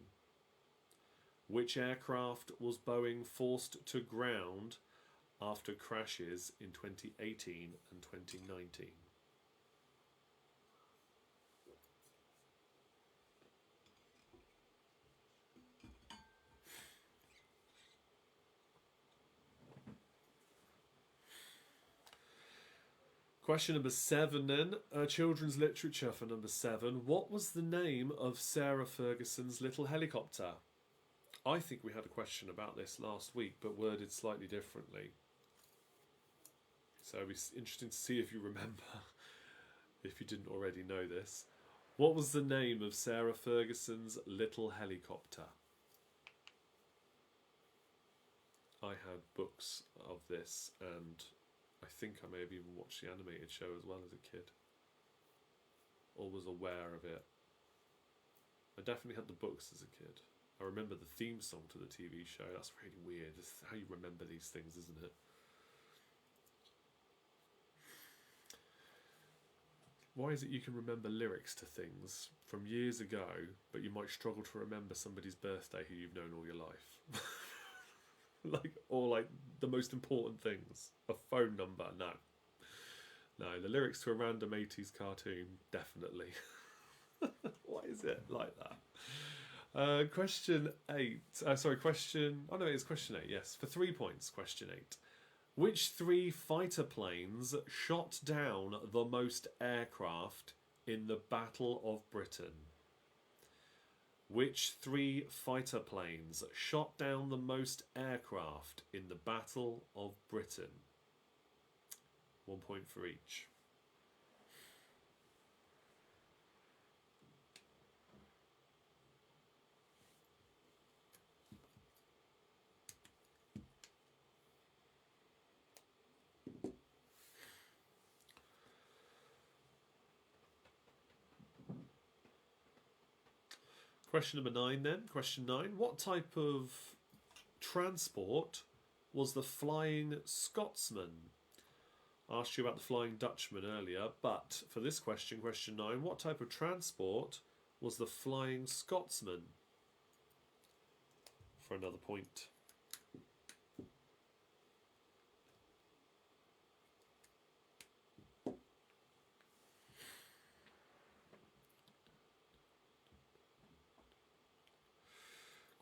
Which aircraft was Boeing forced to ground after crashes in 2018 and 2019? Question number 7 then. Children's literature for number 7. What was the name of Sarah Ferguson's little helicopter? I think we had a question about this last week, but worded slightly differently. So it'll be interesting to see if you remember, if you didn't already know this. What was the name of Sarah Ferguson's little helicopter? I had books of this, and I think I may have even watched the animated show as well as a kid. Or was aware of it. I definitely had the books as a kid. I remember the theme song to the TV show. That's really weird. It's how you remember these things, isn't it? Why is it you can remember lyrics to things from years ago, but you might struggle to remember somebody's birthday who you've known all your life? Like the most important things. A phone number, no. No, the lyrics to a random 80s cartoon, definitely. Why is it like that? Question 8. It's question 8, yes. For 3 points, question 8. Which 3 fighter planes shot down the most aircraft in the Battle of Britain? Which 3 fighter planes shot down the most aircraft in the Battle of Britain? 1 point for each. Question number 9 then. Question 9. What type of transport was the Flying Scotsman? I asked you about the Flying Dutchman earlier, but for this question, question 9, what type of transport was the Flying Scotsman? For another point.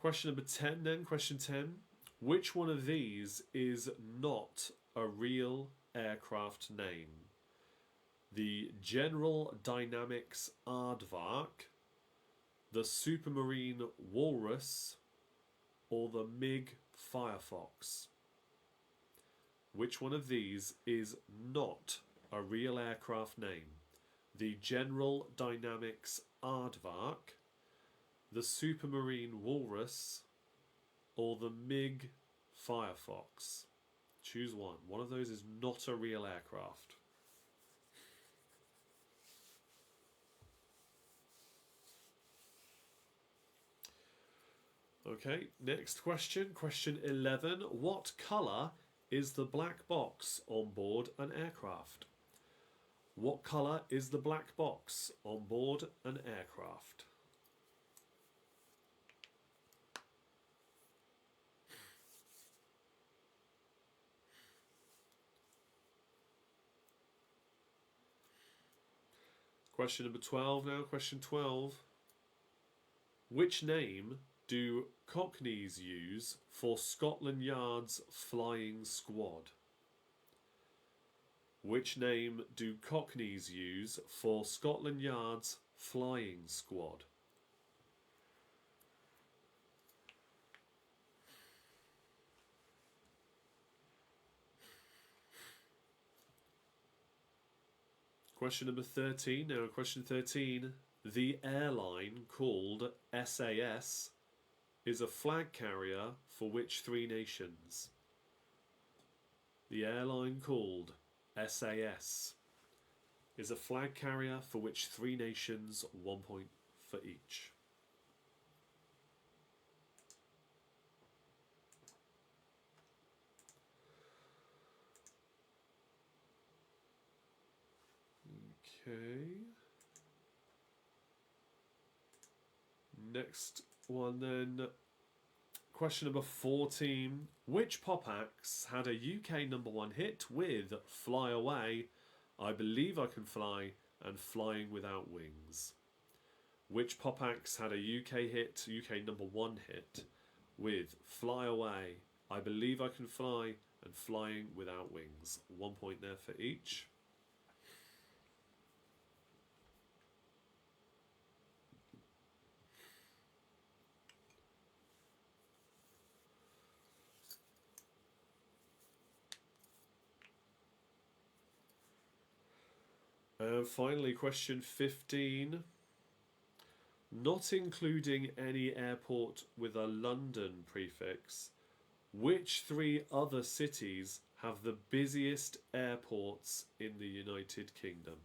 Question number 10 then. Question 10. Which one of these is not a real aircraft name? The General Dynamics Aardvark, the Supermarine Walrus, or the MiG Firefox? Which one of these is not a real aircraft name? The General Dynamics Aardvark, the Supermarine Walrus, or the MiG Firefox? Choose one. One of those is not a real aircraft. Okay, next question. Question 11. What colour is the black box on board an aircraft? What colour is the black box on board an aircraft? Question number 12 now. Question 12. Which name do Cockneys use for Scotland Yard's flying squad? Which name do Cockneys use for Scotland Yard's flying squad? Question number 13 now. Question 13. The airline called SAS is a flag carrier for which three nations? The airline called SAS is a flag carrier for which three nations? 1 point for each. Okay. Next one then. Question number 14. Which pop acts had a UK #1 hit with Fly Away, I Believe I Can Fly, and Flying Without Wings? Which pop acts had a UK #1 hit with Fly Away, I Believe I Can Fly, and Flying Without Wings? 1 point there for each. And finally, question 15. Not including any airport with a London prefix, which three other cities have the busiest airports in the United Kingdom?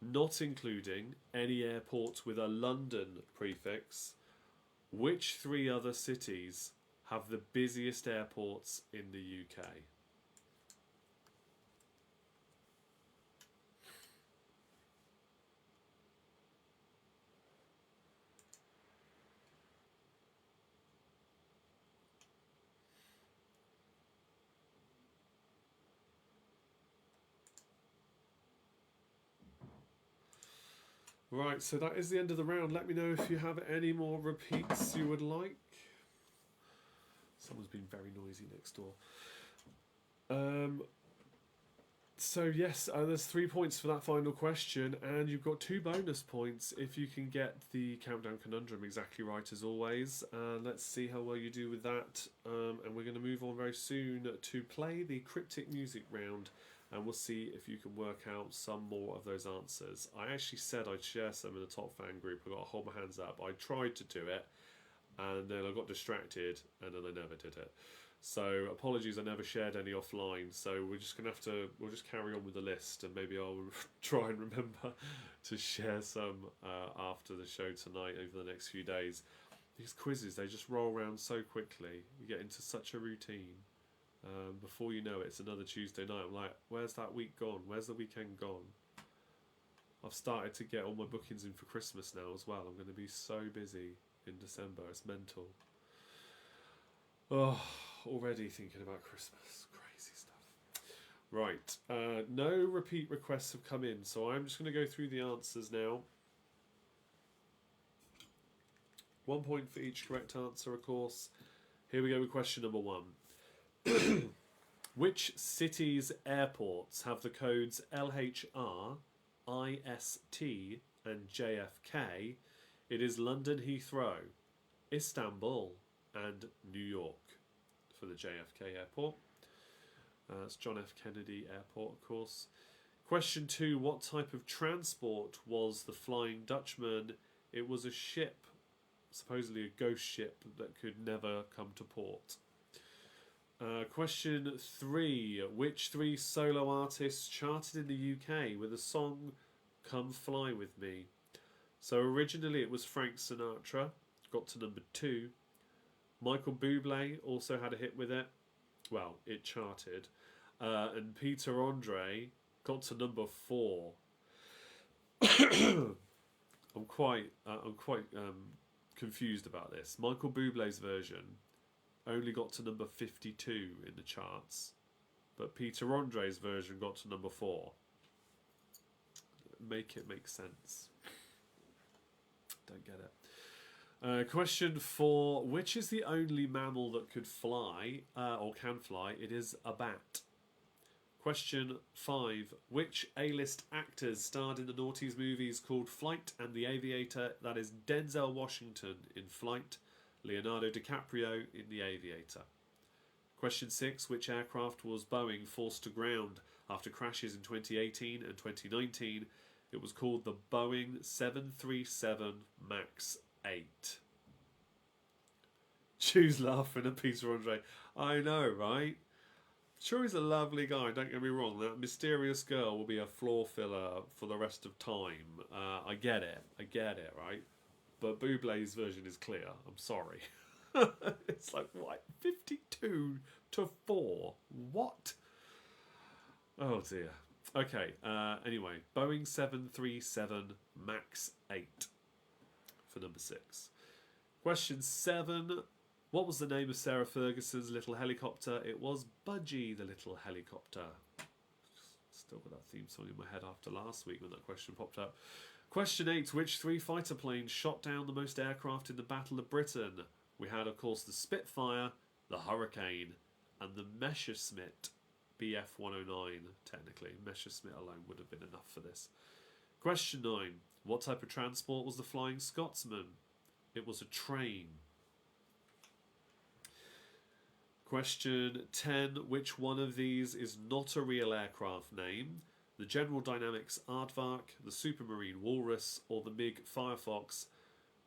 Not including any airport with a London prefix, which three other cities have the busiest airports in the UK? Right, so that is the end of the round. Let me know if you have any more repeats you would like. Someone's been very noisy next door. So yes, there's 3 points for that final question, and you've got 2 bonus points if you can get the Countdown Conundrum exactly right as always. Let's see how well you do with that. And we're going to move on very soon to play the cryptic music round, and we'll see if you can work out some more of those answers. I actually said I'd share some in the Top Fan group. I've got to hold my hands up. I tried to do it, and then I got distracted, and then I never did it. So apologies, I never shared any offline. So we're just gonna have to, we'll just carry on with the list, and maybe I'll try and remember to share some after the show tonight over the next few days. These quizzes, they just roll around so quickly. You get into such a routine. Before you know it, it's another Tuesday night. I'm like, where's that week gone? Where's the weekend gone? I've started to get all my bookings in for Christmas now as well. I'm going to be so busy in December. It's mental. Oh, already thinking about Christmas. Crazy stuff. Right. No repeat requests have come in, so I'm just going to go through the answers now. 1 point for each correct answer, of course. Here we go with question number 1. Which city's airports have the codes LHR, IST, and JFK? It is London Heathrow, Istanbul, and New York for the JFK airport. It's John F. Kennedy Airport, of course. Question 2. What type of transport was the Flying Dutchman? It was a ship, supposedly a ghost ship that could never come to port. Question 3. Which 3 solo artists charted in the UK with the song Come Fly With Me? So originally it was Frank Sinatra, got to number 2. Michael Bublé also had a hit with it. Well, it charted. And Peter Andre got to number 4. I'm quite confused about this. Michael Bublé's version only got to number 52 in the charts, but Peter Andre's version got to number 4. Make it make sense. Don't get it. Question 4. Which is the only mammal that could fly, or can fly? It is a bat. Question 5. Which A-list actors starred in the noughties movies called Flight and the Aviator? That is Denzel Washington in Flight, Leonardo DiCaprio in The Aviator. Question 6. Which aircraft was Boeing forced to ground after crashes in 2018 and 2019? It was called the Boeing 737 MAX 8. Choose laughing at Peter Andre. I know, right? Sure, he's a lovely guy, don't get me wrong. That mysterious girl will be a floor filler for the rest of time. I get it, right? But Bublé's version is clear. I'm sorry. It's like, what? 52 to 4? What? Oh dear. Okay, anyway. Boeing 737 MAX 8 for number 6. Question 7. What was the name of Sarah Ferguson's little helicopter? It was Budgie the little helicopter. Still got that theme song in my head after last week when that question popped up. Question 8. Which 3 fighter planes shot down the most aircraft in the Battle of Britain? We had, of course, the Spitfire, the Hurricane, and the Messerschmitt Bf-109, technically. Messerschmitt alone would have been enough for this. Question 9. What type of transport was the Flying Scotsman? It was a train. Question 10. Which one of these is not a real aircraft name? The General Dynamics Aardvark, the Supermarine Walrus, or the MiG Firefox?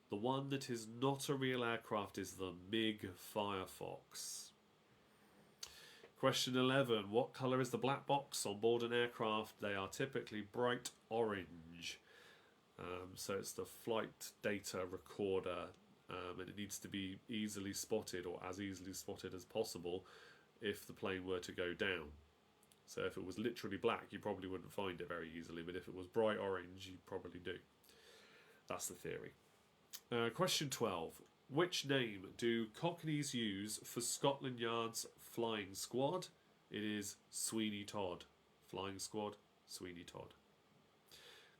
The one that is not a real aircraft is the MiG Firefox. Question 11. What colour is the black box on board an aircraft? They are typically bright orange. So it's the flight data recorder, and it needs to be easily spotted, or as easily spotted as possible, if the plane were to go down. So if it was literally black, you probably wouldn't find it very easily, but if it was bright orange, you probably do. That's the theory. Question 12. Which name do Cockneys use for Scotland Yard's flying squad? It is Sweeney Todd. Flying squad, Sweeney Todd.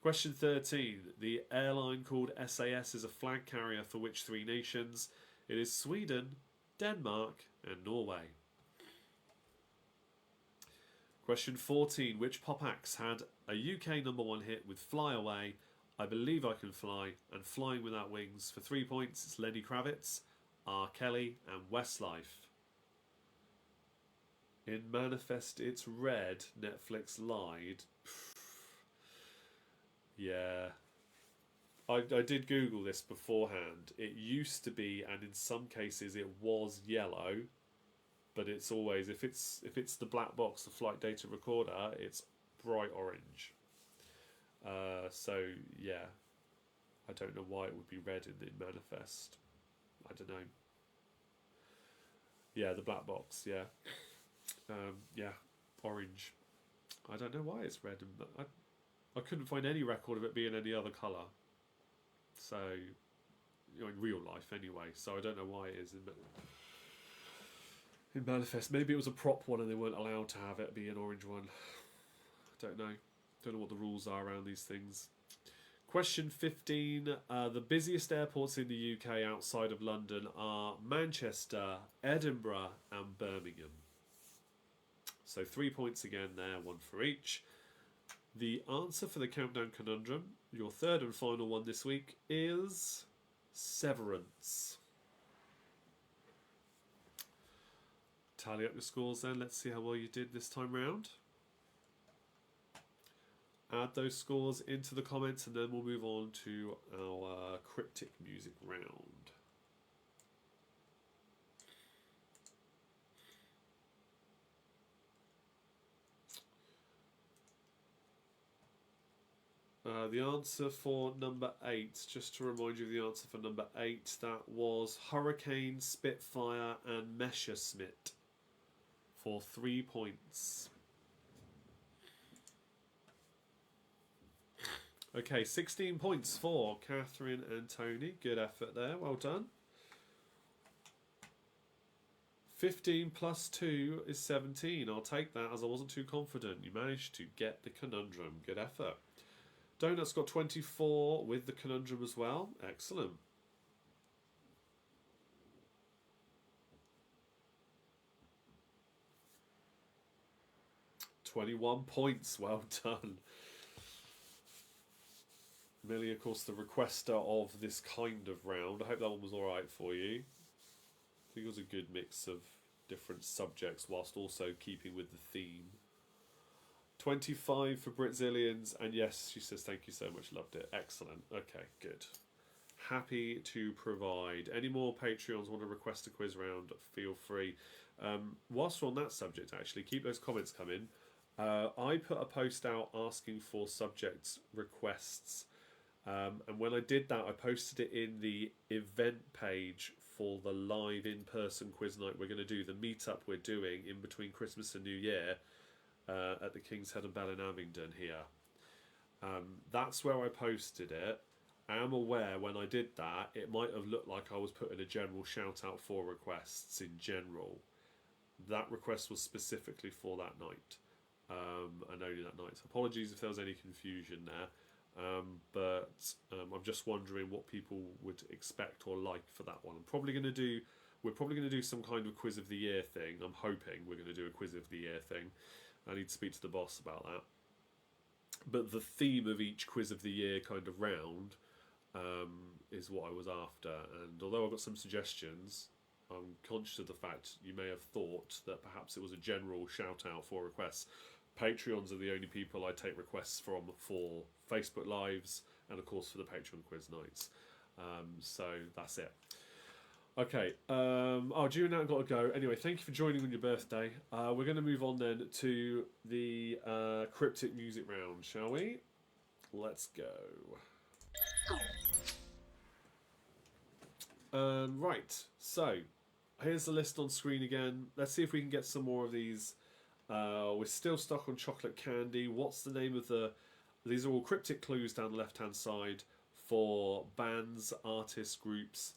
Question 13. The airline called SAS is a flag carrier for which 3 nations? It is Sweden, Denmark, and Norway. Question 14. Which pop acts had a UK #1 hit with Fly Away, I Believe I Can Fly, and Flying Without Wings? For 3 points, it's Lenny Kravitz, R. Kelly, and Westlife. In Manifest It's Red, Netflix lied. Yeah. I did Google this beforehand. It used to be, and in some cases it was yellow, but it's always, if it's the black box, the flight data recorder, it's bright orange. So yeah, I don't know why it would be red in Manifest. I don't know. Yeah, the black box. Yeah, yeah, orange. I don't know why it's red, and I couldn't find any record of it being any other colour. So, in real life anyway. So I don't know why it is in Manifest. Maybe it was a prop one and they weren't allowed to have it be an orange one. Don't know. Don't know what the rules are around these things. Question 15. The busiest airports in the UK outside of London are Manchester, Edinburgh, and Birmingham. So 3 points again there, one for each. The answer for the Countdown Conundrum, your third and final one this week, is Severance. Tally up your scores then. Let's see how well you did this time round. Add those scores into the comments and then we'll move on to our cryptic music round. The answer for number 8, just to remind you of the answer for number 8, that was Hurricane, Spitfire and Messerschmitt for 3 points. Okay, 16 points for Catherine and Tony. Good effort there, well done. 15 plus 2 is 17. I'll take that as I wasn't too confident. You managed to get the conundrum. Good effort. Donut's got 24 with the conundrum as well. Excellent. $21 points. Well done. Millie, of course, the requester of this kind of round. I hope that one was alright for you. I think it was a good mix of different subjects whilst also keeping with the theme. 25 for Britzillions, and yes, she says thank you so much, loved it. Excellent. Okay, good. Happy to provide. Any more Patreons want to request a quiz round, feel free. Whilst we're on that subject, actually, keep those comments coming. I put a post out asking for subject requests, and when I did that, I posted it in the event page for the live in-person quiz night we're going to do, the meetup we're doing in between Christmas and New Year at the King's Head and Bell in Abingdon here. That's where I posted it. I am aware when I did that, it might have looked like I was putting a general shout out for requests in general. That request was specifically for that night. And only that night. So apologies if there was any confusion there. But I'm just wondering what people would expect or like for that one. We're probably going to do some kind of quiz of the year thing. I'm hoping we're going to do a quiz of the year thing. I need to speak to the boss about that. But the theme of each quiz of the year kind of round is what I was after. And although I've got some suggestions, I'm conscious of the fact you may have thought that perhaps it was a general shout out for requests. Patreons are the only people I take requests from for Facebook Lives and of course for the Patreon quiz nights. So that's it. Okay, June now got to go. Anyway, thank you for joining on your birthday. We're going to move on then to the cryptic music round, shall we? Let's go. Right, so here's the list on screen again. Let's see if we can get some more of these. We're still stuck on chocolate candy. What's the name of the... These are all cryptic clues down the left-hand side for bands, artists, groups.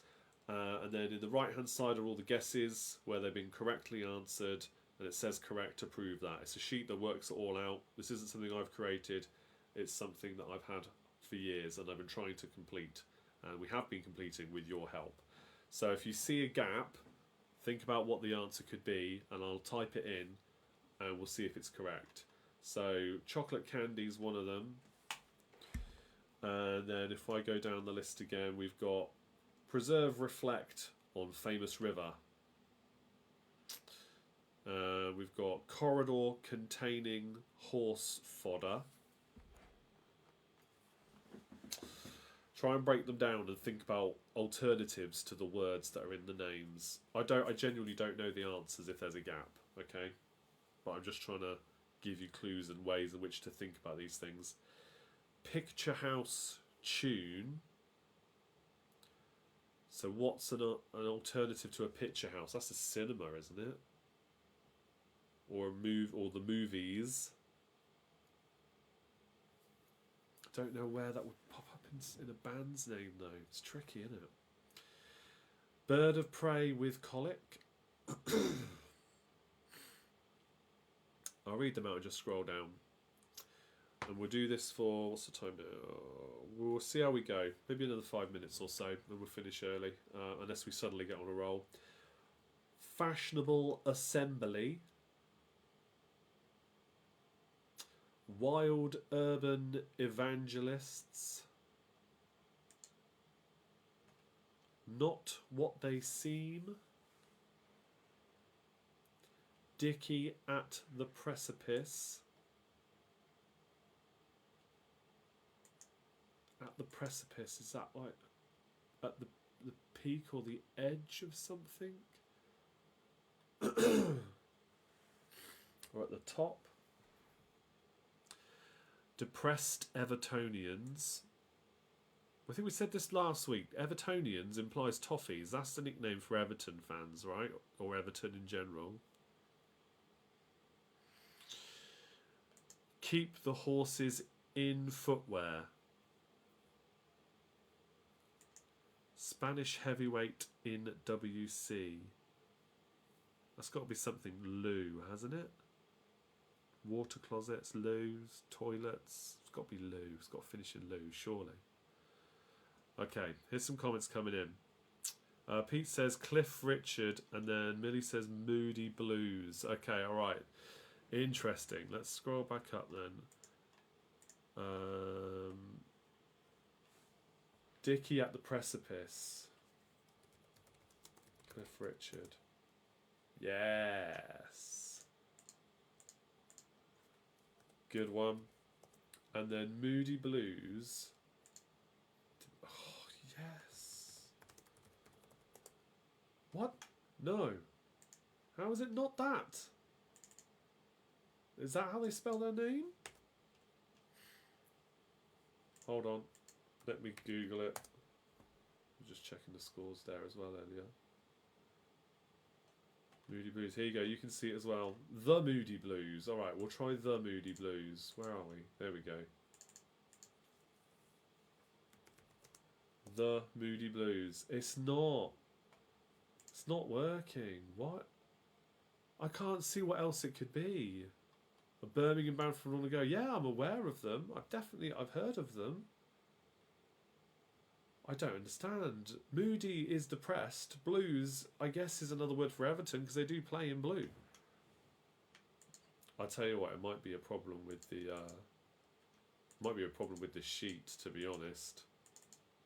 And then in the right-hand side are all the guesses where they've been correctly answered. And it says correct to prove that. It's a sheet that works it all out. This isn't something I've created. It's something that I've had for years and I've been trying to complete. And we have been completing with your help. So if you see a gap, think about what the answer could be and I'll type it in and we'll see if it's correct. So chocolate candy is one of them. And then if I go down the list again, we've got preserve, reflect on famous river. We've got corridor containing horse fodder. Try and break them down and think about alternatives to the words that are in the names. I genuinely don't know the answers if there's a gap, okay? But I'm just trying to give you clues and ways in which to think about these things. Picture house tune. So what's an alternative to a picture house? That's a cinema, isn't it? Or the movies. I don't know where that would pop up in a band's name though. It's tricky, isn't it? Bird of prey with colic. I'll read them out and just scroll down. And we'll do this for, what's the time now? We'll see how we go. Maybe another 5 minutes or so, and we'll finish early, unless we suddenly get on a roll. Fashionable assembly. Wild urban evangelists. Not what they seem. Dickie at the precipice. At the precipice, is that like at the peak or the edge of something? Or at the top? Depressed Evertonians. I think we said this last week. Evertonians implies toffees. That's the nickname for Everton fans, right? Or Everton in general. Keep the horses in footwear. Spanish heavyweight in WC. That's got to be something loo, hasn't it? Water closets, loos, toilets. It's got to be loo. It's got to finish in loo, surely. Okay, here's some comments coming in. Pete says Cliff Richard, and then Millie says Moody Blues. Okay, alright. Interesting. Let's scroll back up then. Dickie at the precipice. Cliff Richard. Yes. Good one. And then Moody Blues. Oh, yes. What? No. How is it not that? Is that how they spell their name? Hold on. Let me Google it. I'm just checking the scores there as well earlier. Moody Blues. Here you go. You can see it as well. The Moody Blues. All right, we'll try the Moody Blues. Where are we? There we go. The Moody Blues. It's not. It's not working. What? I can't see what else it could be. A Birmingham band from long ago. Yeah, I'm aware of them. I've heard of them. I don't understand. Moody is depressed. Blues, I guess, is another word for Everton because they do play in blue. I'll tell you what, it might be a problem with the sheet, to be honest,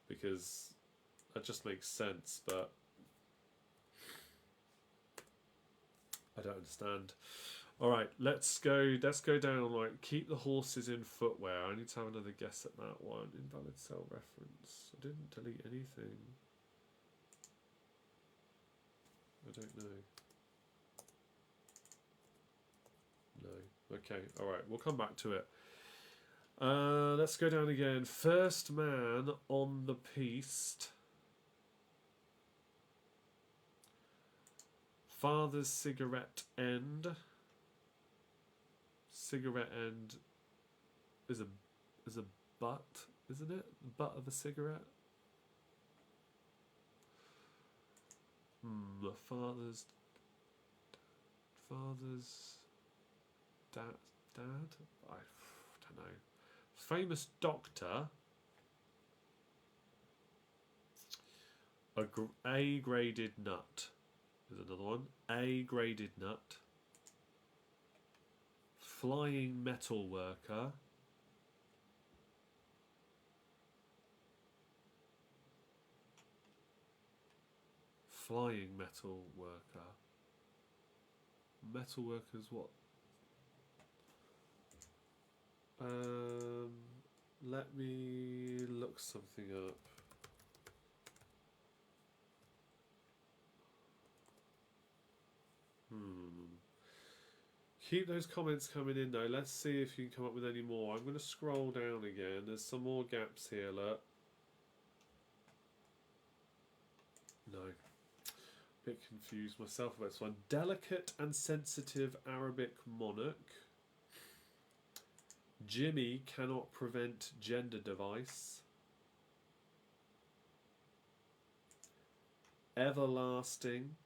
because that just makes sense, but I don't understand. All right, let's go down. Like, keep the horses in footwear. I need to have another guess at that one. Invalid cell reference. I didn't delete anything. I don't know. No. Okay. All right. We'll come back to it. Let's go down again. First man on the piste. Father's cigarette end. Cigarette end is a butt, isn't it? The butt of a cigarette. The father's dad. I don't know. Famous doctor. A graded nut is another one. A graded nut. Flying metal worker. Flying metal worker. Metal workers what? Let me look something up. Keep those comments coming in though. Let's see if you can come up with any more. I'm going to scroll down again. There's some more gaps here, look. No. Bit confused myself about this one. Delicate and sensitive Arabic monarch. Jimmy cannot prevent gender device. Everlasting.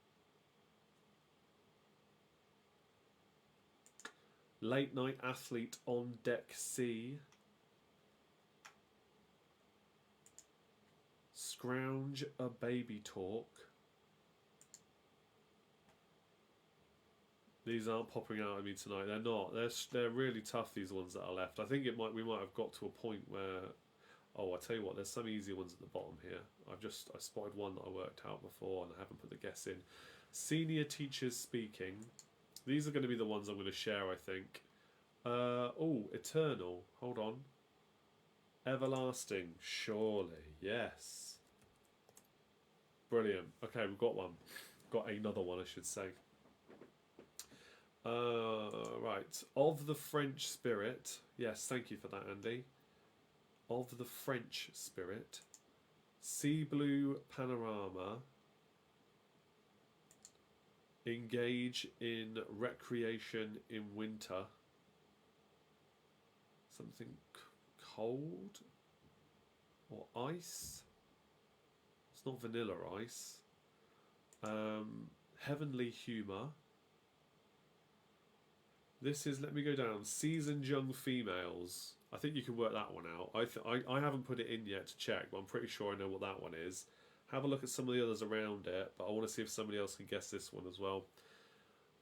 Late night athlete on deck C. Scrounge a baby talk. These aren't popping out at me tonight. They're not. They're really tough, these ones that are left. I think we might have got to a point where... Oh, I tell you what, there's some easier ones at the bottom here. I spotted one that I worked out before and I haven't put the guess in. Senior teachers speaking. These are going to be the ones I'm going to share, I think. Eternal. Hold on. Everlasting. Surely. Yes. Brilliant. Okay, we've got one. Got another one, I should say. Right. Of the French spirit. Yes, thank you for that, Andy. Of the French spirit. Sea blue panorama. Engage in recreation in winter. Something cold? Or ice? It's not vanilla ice. Heavenly humour. This is, let me go down, seasoned young females. I think you can work that one out. I haven't put it in yet to check, but I'm pretty sure I know what that one is. Have a look at some of the others around it, but I want to see if somebody else can guess this one as well.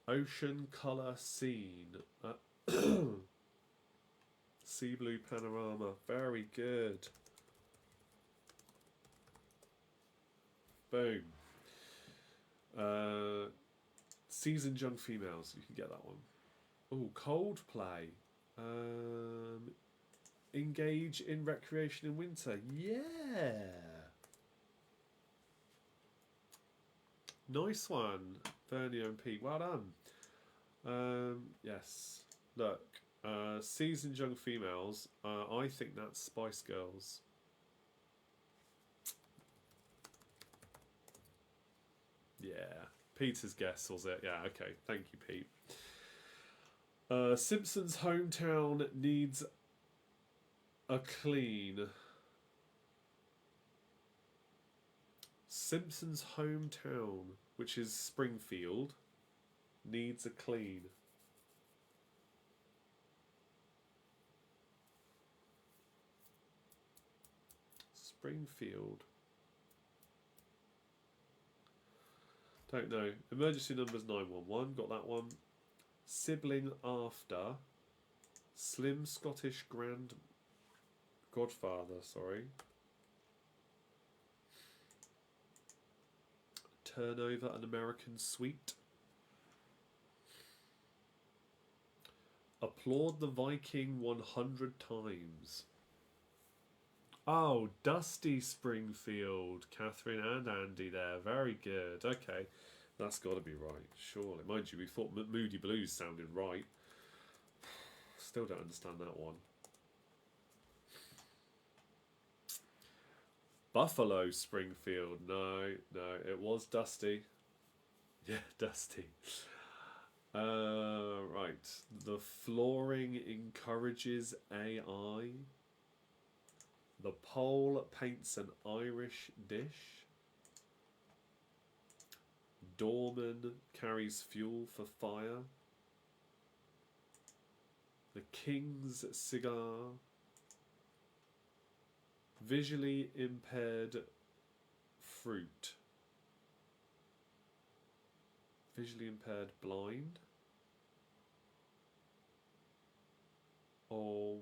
Ocean colour scene. Sea blue panorama. Very good. Boom. Seasoned young females. You can get that one. Oh, Coldplay. Engage in recreation in winter. Yeah. Nice one, Vernio and Pete. Well done. Yes. Look, seasoned young females. I think that's Spice Girls. Yeah. Peter's guess was it? Yeah. Okay. Thank you, Pete. Simpson's hometown needs a clean. Simpson's hometown, which is Springfield, needs a clean. Springfield. Don't know. Emergency numbers 911. Got that one. Sibling after. Slim Scottish Godfather, sorry. Turnover an American sweet. Applaud the Viking 100 times. Oh, Dusty Springfield. Catherine and Andy there. Very good. Okay. That's got to be right, surely. Mind you, we thought Moody Blues sounded right. Still don't understand that one. Buffalo Springfield. No, it was Dusty. Yeah, Dusty. Right. The flooring encourages AI. The pole paints an Irish dish. Doorman carries fuel for fire. The King's cigar. Visually impaired fruit. Visually impaired blind. Or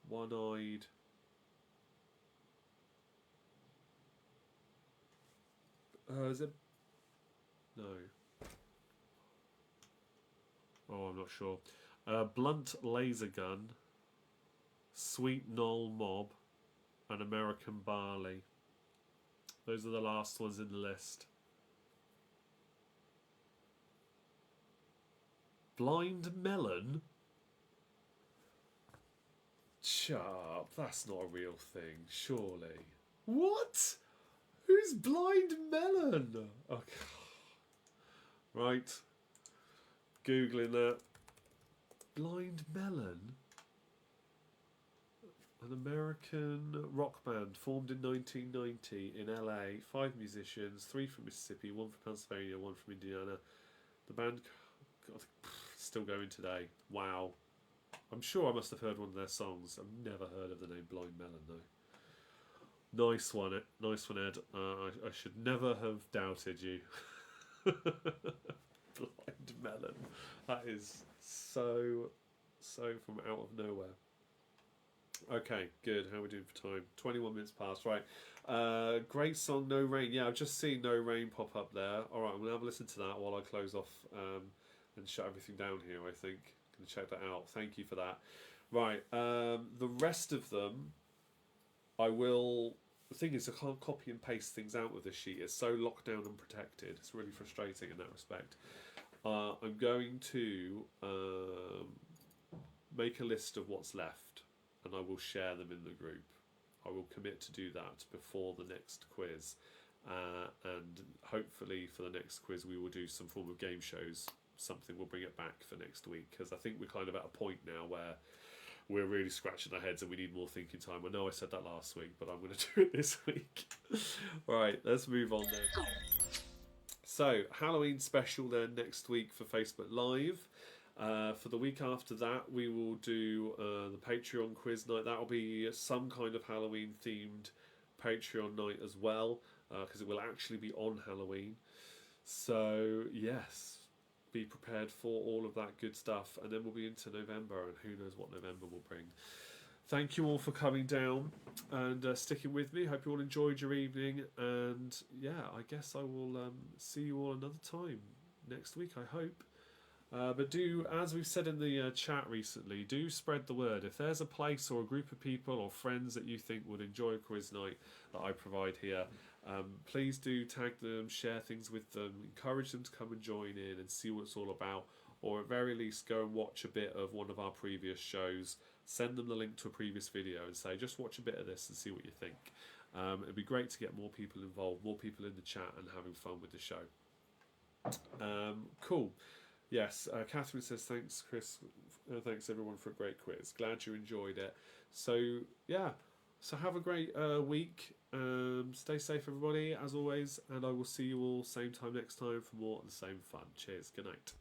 one-eyed. Is it? No. Oh, I'm not sure. Blunt laser gun. Sweet knoll mob. And American barley. Those are the last ones in the list. Blind melon? Shut up. That's not a real thing, surely. What? Who's Blind Melon? Okay. Right. Googling that. Blind Melon? An American rock band formed in 1990 in LA. 5 musicians, 3 from Mississippi, 1 from Pennsylvania, 1 from Indiana. The band... God, still going today. Wow. I'm sure I must have heard one of their songs. I've never heard of the name Blind Melon though. Nice one, Ed. I should never have doubted you. Blind Melon. That is so from out of nowhere. Okay, good. How are we doing for time? 21 minutes past. Right. Great song, No Rain. Yeah, I've just seen No Rain pop up there. All right, I'm going to have a listen to that while I close off and shut everything down here, I think. Going to check that out. Thank you for that. Right. The rest of them, I will... The thing is, I can't copy and paste things out with this sheet. It's so locked down and protected. It's really frustrating in that respect. I'm going to make a list of what's left, and I will share them in the group. I will commit to do that before the next quiz, and hopefully for the next quiz we will do some form of game shows. Something we'll bring it back for next week, because I think we're kind of at a point now where we're really scratching our heads and we need more thinking time. I know I said that last week, but I'm going to do it this week. Right, let's move on then. So, Halloween special then next week for Facebook Live. For the week after that, we will do the Patreon quiz night. That will be some kind of Halloween themed Patreon night as well, because it will actually be on Halloween. So, yes, be prepared for all of that good stuff. And then we'll be into November, and who knows what November will bring. Thank you all for coming down and sticking with me. Hope you all enjoyed your evening. And yeah, I guess I will see you all another time next week, I hope. But do, as we've said in the chat recently, do spread the word. If there's a place or a group of people or friends that you think would enjoy a quiz night that I provide here, please do tag them, share things with them, encourage them to come and join in and see what it's all about, or at very least go and watch a bit of one of our previous shows. Send them the link to a previous video and say, just watch a bit of this and see what you think. It'd be great to get more people involved, more people in the chat and having fun with the show. Cool. Yes, Catherine says, thanks, Chris. Thanks, everyone, for a great quiz. Glad you enjoyed it. So, yeah. So have a great week. Stay safe, everybody, as always. And I will see you all same time next time for more of the same fun. Cheers. Good night.